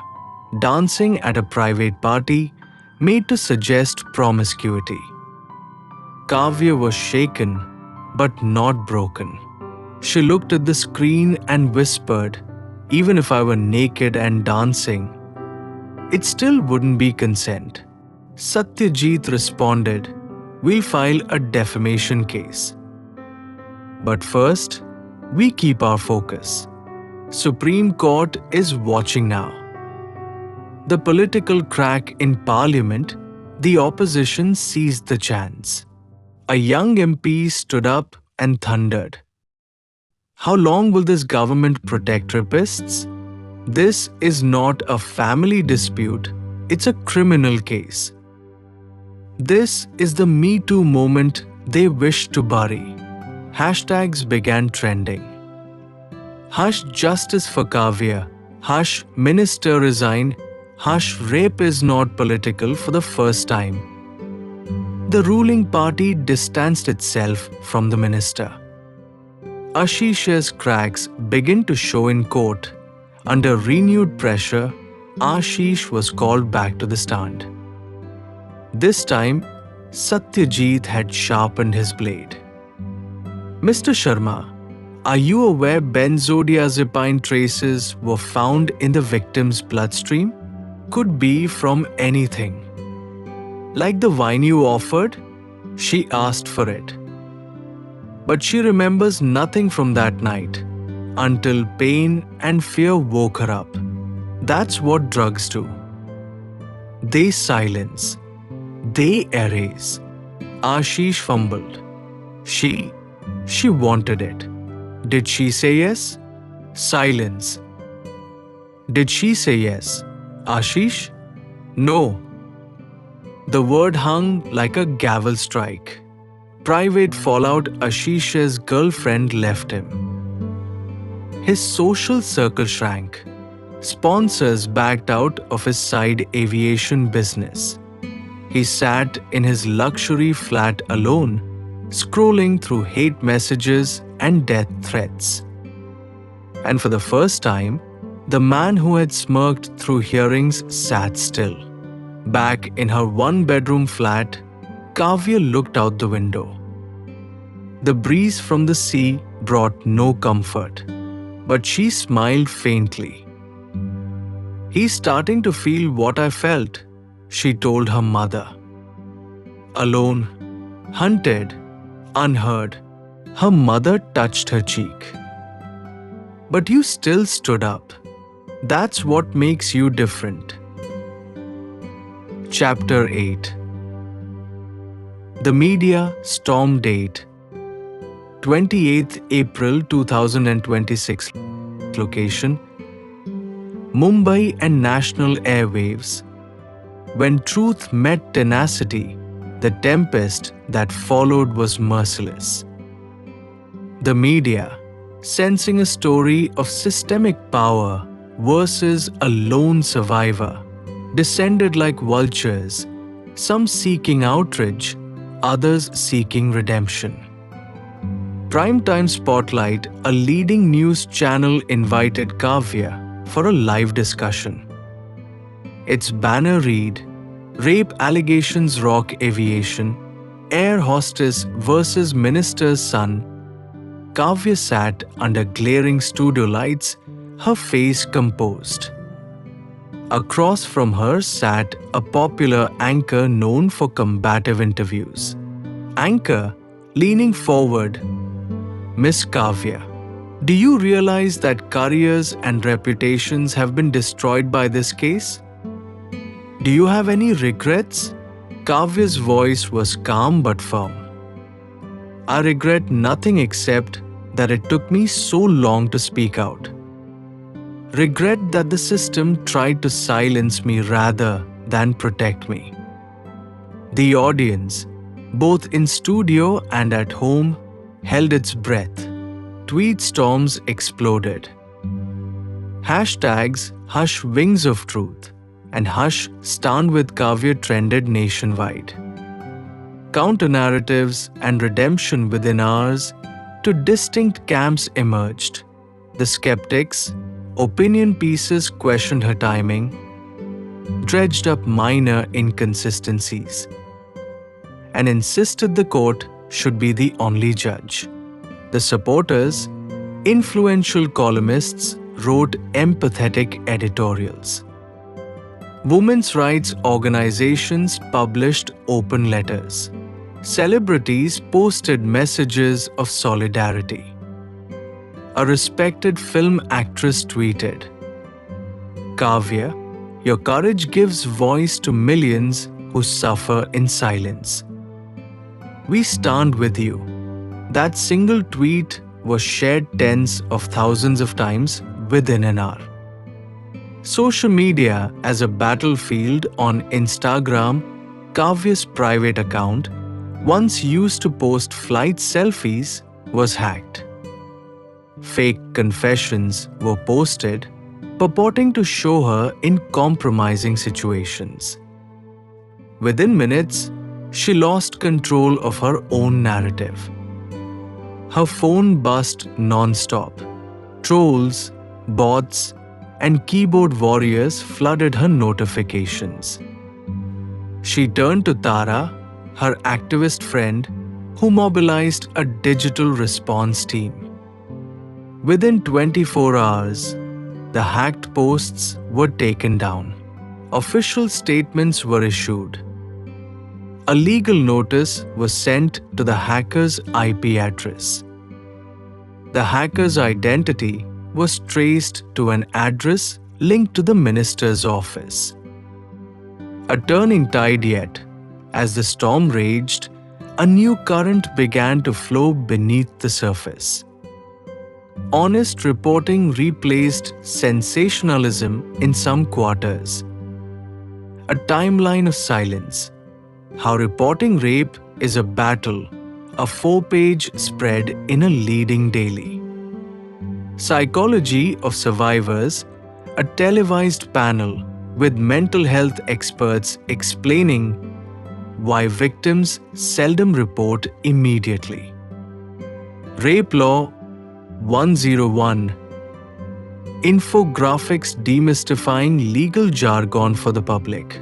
dancing at a private party, made to suggest promiscuity. Kavya was shaken, but not broken. She looked at the screen and whispered, even if I were naked and dancing, it still wouldn't be consent. Satyajit responded, "We'll file a defamation case. But first, we keep our focus. Supreme Court is watching now." The political crack in Parliament, the opposition seized the chance. A young MP stood up and thundered, "How long will this government protect rapists? This is not a family dispute, it's a criminal case." This is the Me Too moment they wish to bury. Hashtags began trending. Hush justice for Kavya. Hush minister resign. Hush rape is not political for the first time. The ruling party distanced itself from the minister. Ashish's cracks begin to show in court. Under renewed pressure, Ashish was called back to the stand. This time, Satyajit had sharpened his blade. "Mr. Sharma, are you aware benzodiazepine traces were found in the victim's bloodstream? Could be from anything. Like the wine you offered? She asked for it. But she remembers nothing from that night until pain and fear woke her up. That's what drugs do. They silence. They erase." Ashish fumbled. She wanted it. Did she say yes? Silence. Did she say yes? Ashish? No. The word hung like a gavel strike. Private fallout. Ashish's girlfriend left him. His social circle shrank. Sponsors backed out of his side aviation business. He sat in his luxury flat alone, scrolling through hate messages and death threats. And for the first time, the man who had smirked through hearings sat still. Back in her one-bedroom flat, Kavya looked out the window. The breeze from the sea brought no comfort, but she smiled faintly. "He's starting to feel what I felt," she told her mother. Alone, hunted, unheard, her mother touched her cheek. "But you still stood up. That's what makes you different." Chapter 8. The media storm date. 28th April 2026. Location: Mumbai and National Airwaves. When truth met tenacity, the tempest that followed was merciless. The media, sensing a story of systemic power versus a lone survivor, descended like vultures, some seeking outrage, others seeking redemption. Primetime Spotlight, a leading news channel, invited Kavya for a live discussion. Its banner read, "Rape allegations rock aviation, air hostess versus minister's son." Kavya sat under glaring studio lights, her face composed. Across from her sat a popular anchor known for combative interviews. Anchor, leaning forward, "Miss Kavya, do you realize that careers and reputations have been destroyed by this case? Do you have any regrets?" Kavya's voice was calm but firm. "I regret nothing except that it took me so long to speak out. Regret that the system tried to silence me rather than protect me." The audience, both in studio and at home, held its breath. Tweet storms exploded. Hashtags "Hush Wings of Truth" and "Hush Stand with Kavya" trended nationwide. Counter-narratives and redemption within hours, two distinct camps emerged. The skeptics, opinion pieces questioned her timing, dredged up minor inconsistencies, and insisted the court should be the only judge. The supporters, influential columnists, wrote empathetic editorials. Women's rights organizations published open letters. Celebrities posted messages of solidarity. A respected film actress tweeted, "Kavya, your courage gives voice to millions who suffer in silence. We stand with you." That single tweet was shared tens of thousands of times within an hour. Social media as a battlefield on Instagram, Kavya's private account, once used to post flight selfies, was hacked. Fake confessions were posted, purporting to show her in compromising situations. Within minutes, she lost control of her own narrative. Her phone buzzed non-stop. Trolls, bots, and keyboard warriors flooded her notifications. She turned to Tara, her activist friend, who mobilized a digital response team. Within 24 hours, the hacked posts were taken down. Official statements were issued. A legal notice was sent to the hacker's IP address. The hacker's identity was traced to an address linked to the minister's office. A turning tide yet, as the storm raged, a new current began to flow beneath the surface. Honest reporting replaced sensationalism in some quarters. A timeline of silence. How reporting rape is a battle, a 4-page spread in a leading daily. Psychology of survivors, a televised panel with mental health experts explaining why victims seldom report immediately. Rape Law 101. Infographics demystifying legal jargon for the public.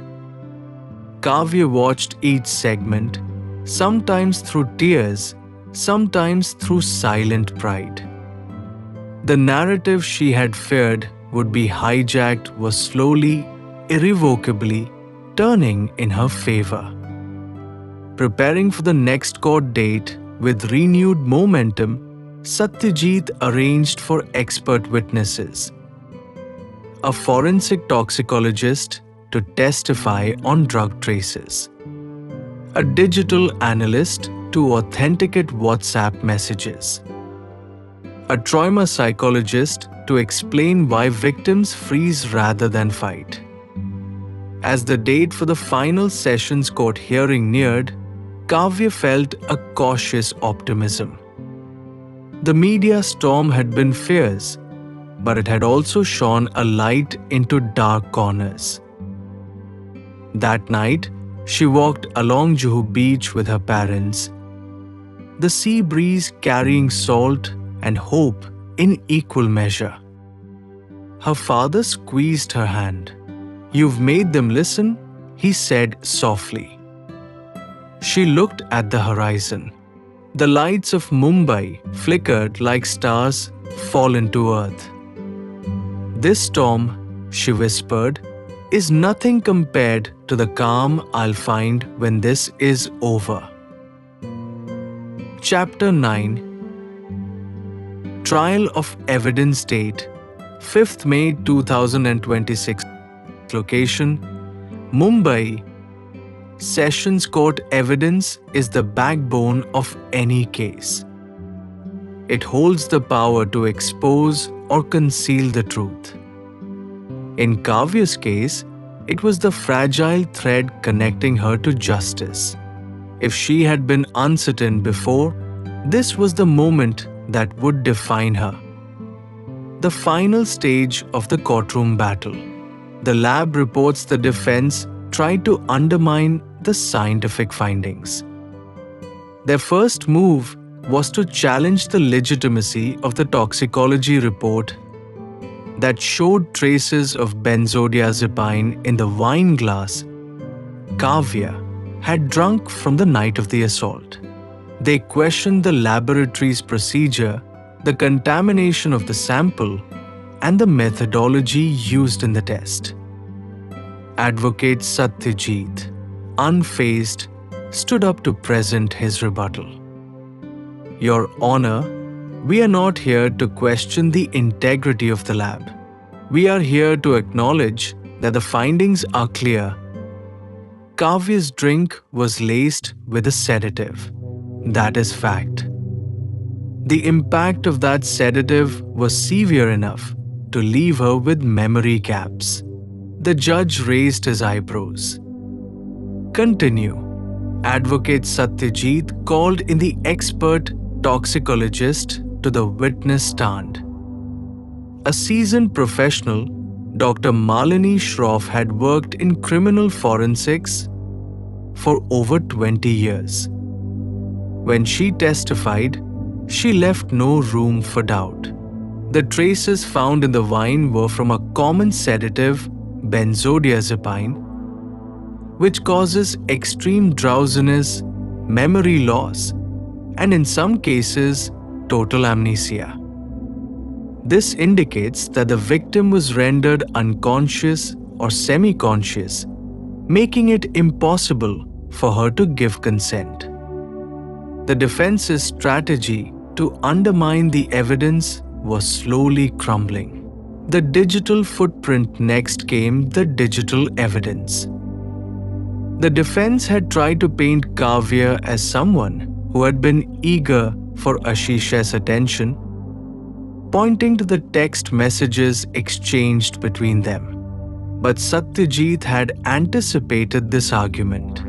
Kavya watched each segment, sometimes through tears, sometimes through silent pride. The narrative she had feared would be hijacked was slowly, irrevocably turning in her favor. Preparing for the next court date with renewed momentum, Satyajit arranged for expert witnesses. A forensic toxicologist to testify on drug traces. A digital analyst to authenticate WhatsApp messages. A trauma psychologist to explain why victims freeze rather than fight. As the date for the final Sessions Court hearing neared, Kavya felt a cautious optimism. The media storm had been fierce, but it had also shone a light into dark corners. That night, she walked along Juhu Beach with her parents, the sea breeze carrying salt and hope in equal measure. Her father squeezed her hand. "You've made them listen," he said softly. She looked at the horizon. The lights of Mumbai flickered like stars fallen to earth. "This storm," she whispered, "is nothing compared to the calm I'll find when this is over." Chapter 9. Trial of Evidence Date 5th May 2026. Location: Mumbai. Sessions Court evidence is the backbone of any case. It holds the power to expose or conceal the truth. In Kavya's case, it was the fragile thread connecting her to justice. If she had been uncertain before, this was the moment that would define her. The final stage of the courtroom battle. The lab reports the defense tried to undermine the scientific findings. Their first move was to challenge the legitimacy of the toxicology report that showed traces of benzodiazepine in the wine glass Kavya had drunk from the night of the assault. They questioned the laboratory's procedure, the contamination of the sample, and the methodology used in the test. Advocate Satyajit, unfazed, stood up to present his rebuttal. Your Honor, we are not here to question the integrity of the lab. We are here to acknowledge that the findings are clear. Kavya's drink was laced with a sedative. That is fact. The impact of that sedative was severe enough to leave her with memory gaps. The judge raised his eyebrows. Continue. Advocate Satyajit called in the expert toxicologist to the witness stand. A seasoned professional, Dr. Malini Shroff had worked in criminal forensics for over 20 years. When she testified, she left no room for doubt. The traces found in the wine were from a common sedative, benzodiazepine, which causes extreme drowsiness, memory loss, and in some cases, total amnesia. This indicates that the victim was rendered unconscious or semi-conscious, making it impossible for her to give consent. The defense's strategy to undermine the evidence was slowly crumbling. The digital footprint next came the digital evidence. The defense had tried to paint Kavya as someone who had been eager for Ashish's attention, pointing to the text messages exchanged between them. But Satyajit had anticipated this argument.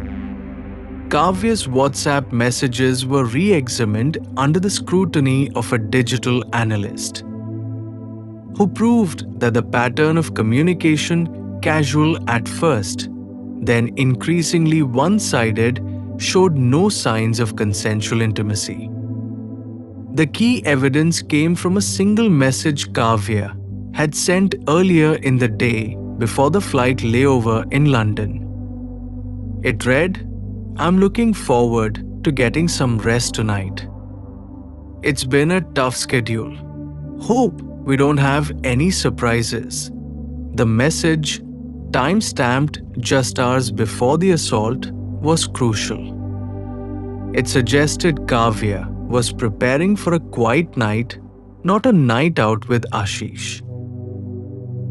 Kavya's WhatsApp messages were re-examined under the scrutiny of a digital analyst, who proved that the pattern of communication, casual at first, then increasingly one-sided, showed no signs of consensual intimacy. The key evidence came from a single message Kavya had sent earlier in the day before the flight layover in London. It read, "I'm looking forward to getting some rest tonight. It's been a tough schedule. Hope we don't have any surprises." The message, time-stamped just hours before the assault, was crucial. It suggested Kavya was preparing for a quiet night, not a night out with Ashish.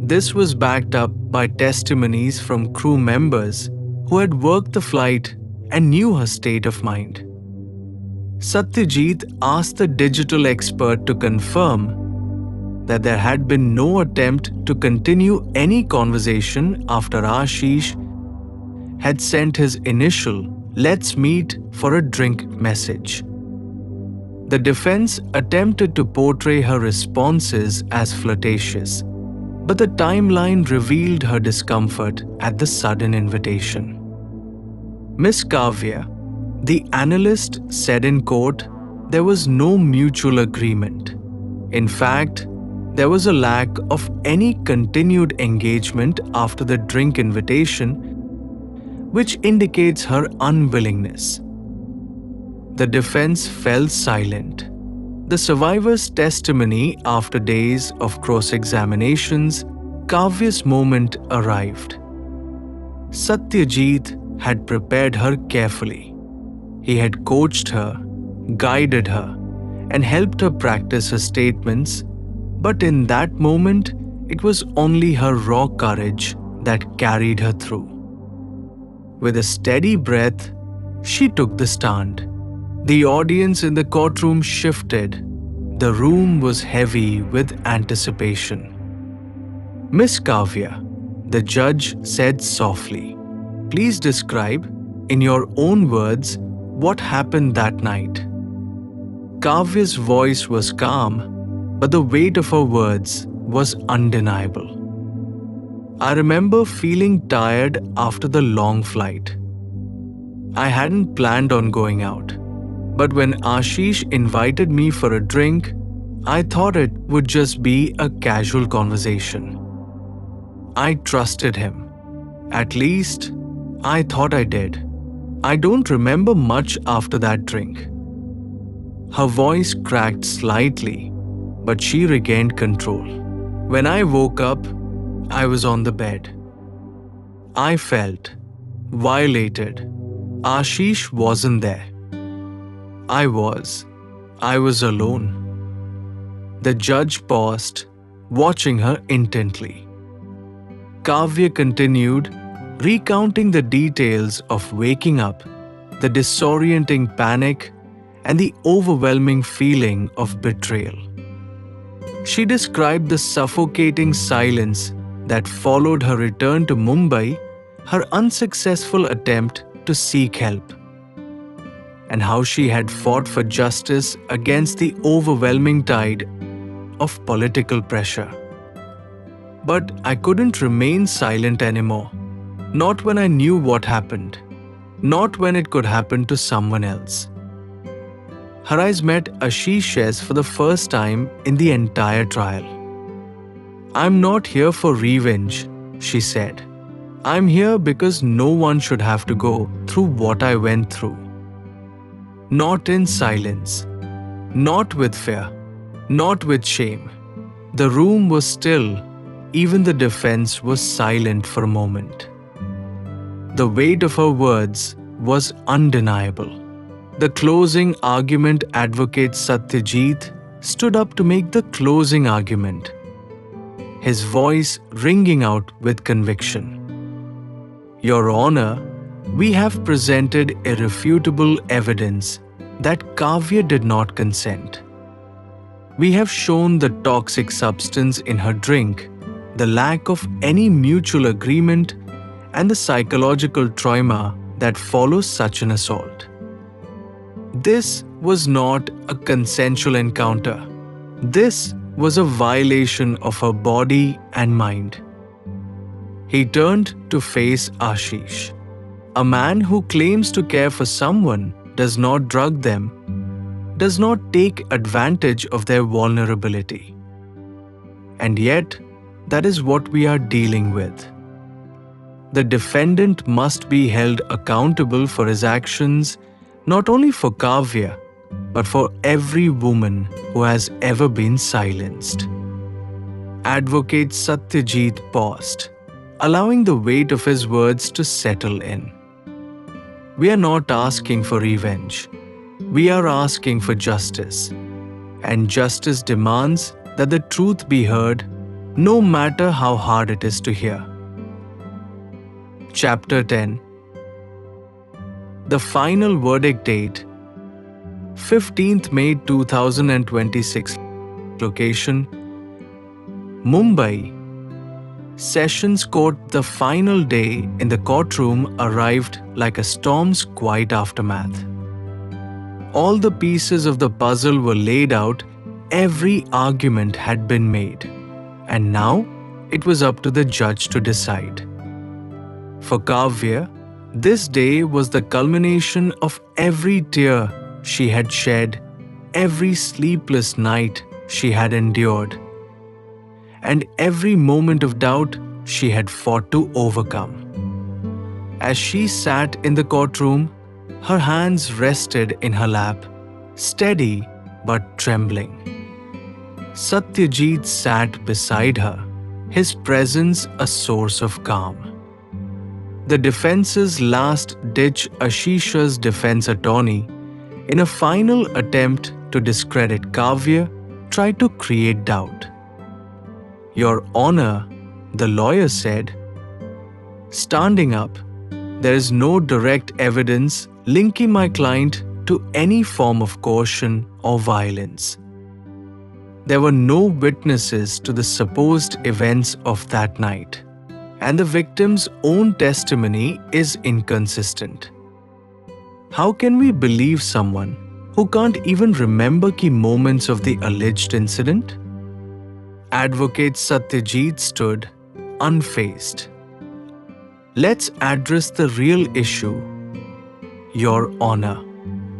This was backed up by testimonies from crew members who had worked the flight and knew her state of mind. Satyajit asked the digital expert to confirm that there had been no attempt to continue any conversation after Ashish had sent his initial "let's meet for a drink" message. The defense attempted to portray her responses as flirtatious, but the timeline revealed her discomfort at the sudden invitation. Miss Kavya, the analyst, said in court, there was no mutual agreement. In fact, there was a lack of any continued engagement after the drink invitation, which indicates her unwillingness. The defense fell silent. The survivor's testimony after days of cross-examinations, Kavya's moment arrived. Satyajit had prepared her carefully. He had coached her, guided her, and helped her practice her statements, but in that moment, it was only her raw courage that carried her through. With a steady breath, she took the stand. The audience in the courtroom shifted. The room was heavy with anticipation. "Miss Kavya," the judge said softly, "please describe, in your own words, what happened that night." Kavya's voice was calm, but the weight of her words was undeniable. "I remember feeling tired after the long flight. I hadn't planned on going out, but when Ashish invited me for a drink, I thought it would just be a casual conversation. I trusted him. At least, I thought I did. I don't remember much after that drink." Her voice cracked slightly, but she regained control. When I woke up, I was on the bed. I felt violated. Ashish wasn't there. I was. I was alone. The judge paused, watching her intently. Kavya continued, recounting the details of waking up, the disorienting panic, and the overwhelming feeling of betrayal. She described the suffocating silence that followed her return to Mumbai, her unsuccessful attempt to seek help, and how she had fought for justice against the overwhelming tide of political pressure. But I couldn't remain silent anymore. Not when I knew what happened. Not when it could happen to someone else. Her eyes met Ashish's for the first time in the entire trial. "I'm not here for revenge," she said. "I'm here because no one should have to go through what I went through. Not in silence. Not with fear. Not with shame." The room was still. Even the defense was silent for a moment. The weight of her words was undeniable. The closing argument advocate Satyajit stood up to make the closing argument, his voice ringing out with conviction. "Your Honor, we have presented irrefutable evidence that Kavya did not consent. We have shown the toxic substance in her drink, the lack of any mutual agreement, and the psychological trauma that follows such an assault. This was not a consensual encounter. This was a violation of her body and mind." He turned to face Ashish. "A man who claims to care for someone does not drug them, does not take advantage of their vulnerability. And yet, that is what we are dealing with. The defendant must be held accountable for his actions, not only for Kavya, but for every woman who has ever been silenced." Advocate Satyajit paused, allowing the weight of his words to settle in. "We are not asking for revenge. We are asking for justice. And justice demands that the truth be heard, no matter how hard it is to hear." Chapter 10. The final verdict date, 15th May 2026. Location, Mumbai. Sessions Court. The final day in the courtroom arrived like a storm's quiet aftermath. All the pieces of the puzzle were laid out, every argument had been made, and now it was up to the judge to decide. For Kavya, this day was the culmination of every tear she had shed, every sleepless night she had endured, and every moment of doubt she had fought to overcome. As she sat in the courtroom, her hands rested in her lap, steady but trembling. Satyajit sat beside her, his presence a source of calm. The defense's last-ditch Ashish's defense attorney, in a final attempt to discredit Kavya, tried to create doubt. "Your Honor," the lawyer said, standing up, "there is no direct evidence linking my client to any form of coercion or violence. There were no witnesses to the supposed events of that night, and the victim's own testimony is inconsistent. How can we believe someone who can't even remember key moments of the alleged incident?" Advocate Satyajit stood, unfazed. "Let's address the real issue. Your Honor,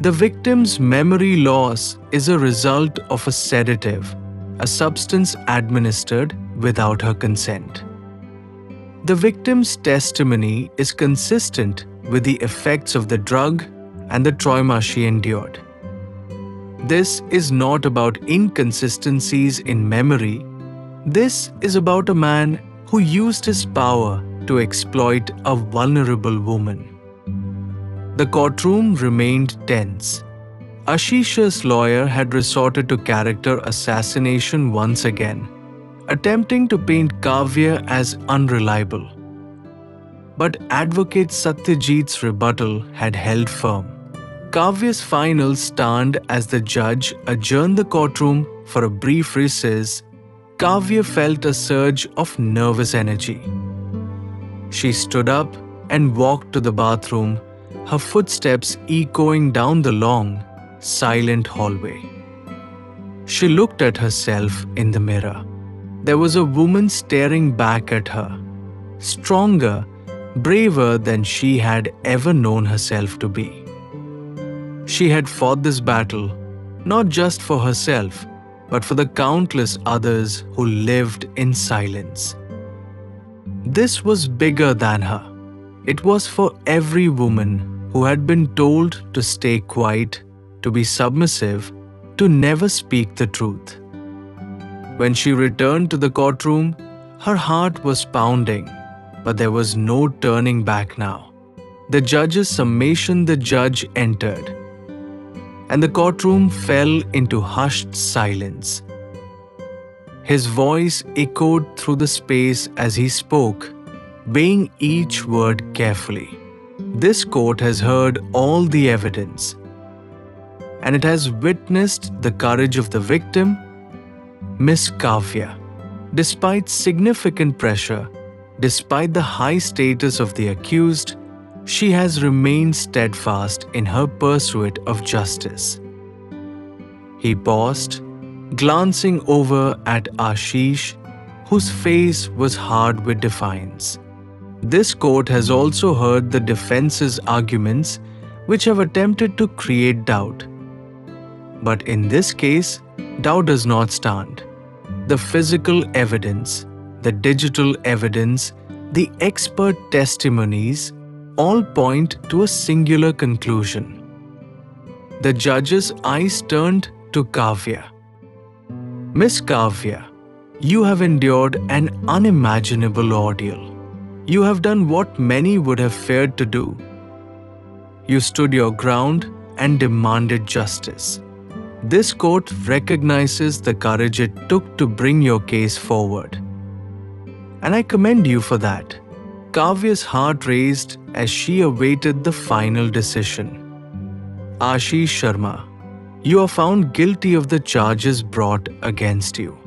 the victim's memory loss is a result of a sedative, a substance administered without her consent. The victim's testimony is consistent with the effects of the drug and the trauma she endured. This is not about inconsistencies in memory, This is about a man who used his power to exploit a vulnerable woman. The courtroom remained tense. Ashish's lawyer had resorted to character assassination once again, attempting to paint Kavya as unreliable. But advocate Satyajit's rebuttal had held firm. Kavya's final stand as the judge adjourned the courtroom for a brief recess. Kavya felt a surge of nervous energy. She stood up and walked to the bathroom, her footsteps echoing down the long, silent hallway. She looked at herself in the mirror. There was a woman staring back at her, stronger, braver than she had ever known herself to be. She had fought this battle, not just for herself, but for the countless others who lived in silence. This was bigger than her. It was for every woman who had been told to stay quiet, to be submissive, to never speak the truth. When she returned to the courtroom, her heart was pounding, but there was no turning back now. The judge's summation, the judge entered, and the courtroom fell into hushed silence. His voice echoed through the space as he spoke, weighing each word carefully. This court has heard all the evidence, and it has witnessed the courage of the victim, Miss Kavya. Despite significant pressure, despite the high status of the accused, she has remained steadfast in her pursuit of justice. He paused, glancing over at Ashish, whose face was hard with defiance. This court has also heard the defense's arguments, which have attempted to create doubt. But in this case, doubt does not stand. The physical evidence, the digital evidence, the expert testimonies all point to a singular conclusion. The judge's eyes turned to Kavya. Miss Kavya, you have endured an unimaginable ordeal. You have done what many would have feared to do. You stood your ground and demanded justice. This court recognizes the courage it took to bring your case forward, and I commend you for that. Kavya's heart raced as she awaited the final decision. Ashish Sharma, you are found guilty of the charges brought against you.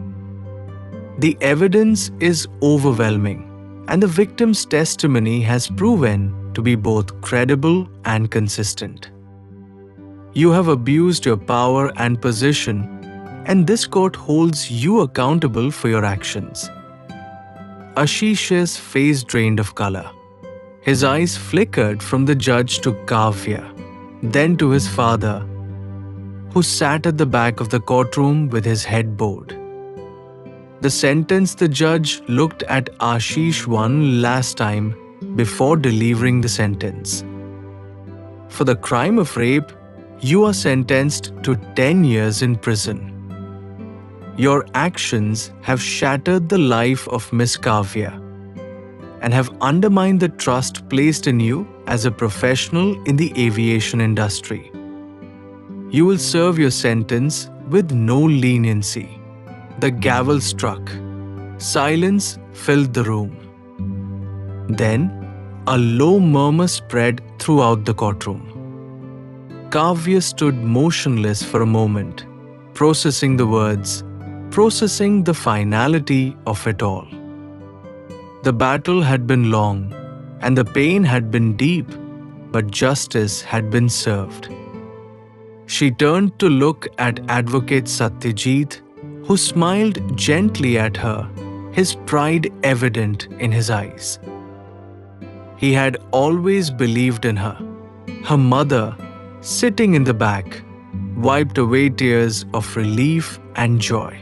The evidence is overwhelming, and the victim's testimony has proven to be both credible and consistent. You have abused your power and position, and this court holds you accountable for your actions. Ashish's face drained of color. His eyes flickered from the judge to Kavya, then to his father, who sat at the back of the courtroom with his head bowed. The sentence the judge looked at Ashish one last time before delivering the sentence. For the crime of rape, you are sentenced to 10 years in prison. Your actions have shattered the life of Miss Kavya and have undermined the trust placed in you as a professional in the aviation industry. You will serve your sentence with no leniency. The gavel struck. Silence filled the room. Then, a low murmur spread throughout the courtroom. Kavya stood motionless for a moment, processing the words, processing the finality of it all. The battle had been long, and the pain had been deep, but justice had been served. She turned to look at Advocate Satyajit, who smiled gently at her, his pride evident in his eyes. He had always believed in her. Her mother, sitting in the back, wiped away tears of relief and joy.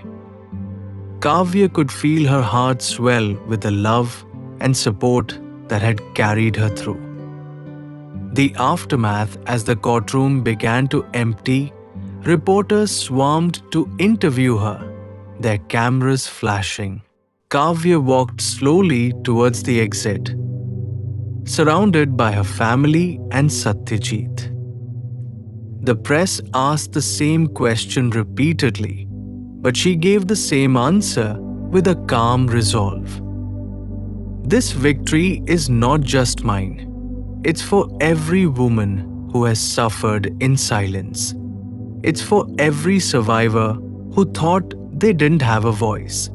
Kavya could feel her heart swell with the love and support that had carried her through. The aftermath, as the courtroom began to empty, reporters swarmed to interview her, their cameras flashing. Kavya walked slowly towards the exit, surrounded by her family and Satyajit. The press asked the same question repeatedly, but she gave the same answer with a calm resolve. This victory is not just mine. It's for every woman who has suffered in silence. It's for every survivor who thought they didn't have a voice.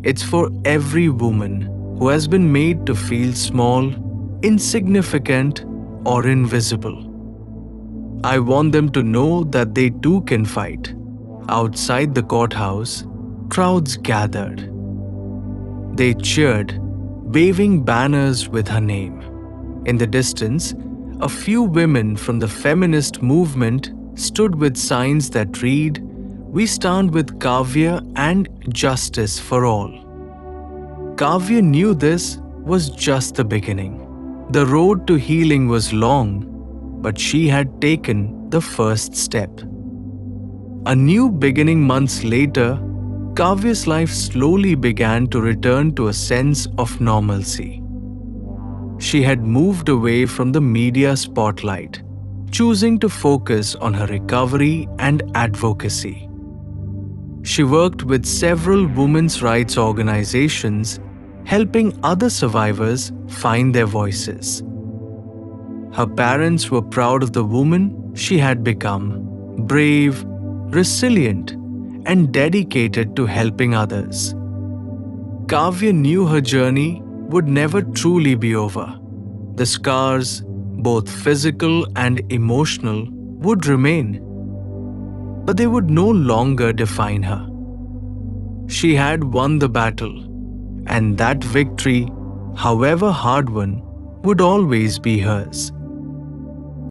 It's for every woman who has been made to feel small, insignificant, or invisible. I want them to know that they too can fight. Outside the courthouse, crowds gathered. They cheered, waving banners with her name. In the distance, a few women from the feminist movement stood with signs that read, "We stand with Kavya and justice for all." Kavya knew this was just the beginning. The road to healing was long, but she had taken the first step. A new beginning months later, Kavya's life slowly began to return to a sense of normalcy. She had moved away from the media spotlight, choosing to focus on her recovery and advocacy. She worked with several women's rights organizations, helping other survivors find their voices. Her parents were proud of the woman she had become, brave, resilient, and dedicated to helping others. Kavya knew her journey would never truly be over. The scars, both physical and emotional, would remain, but they would no longer define her. She had won the battle, and that victory, however hard won, would always be hers.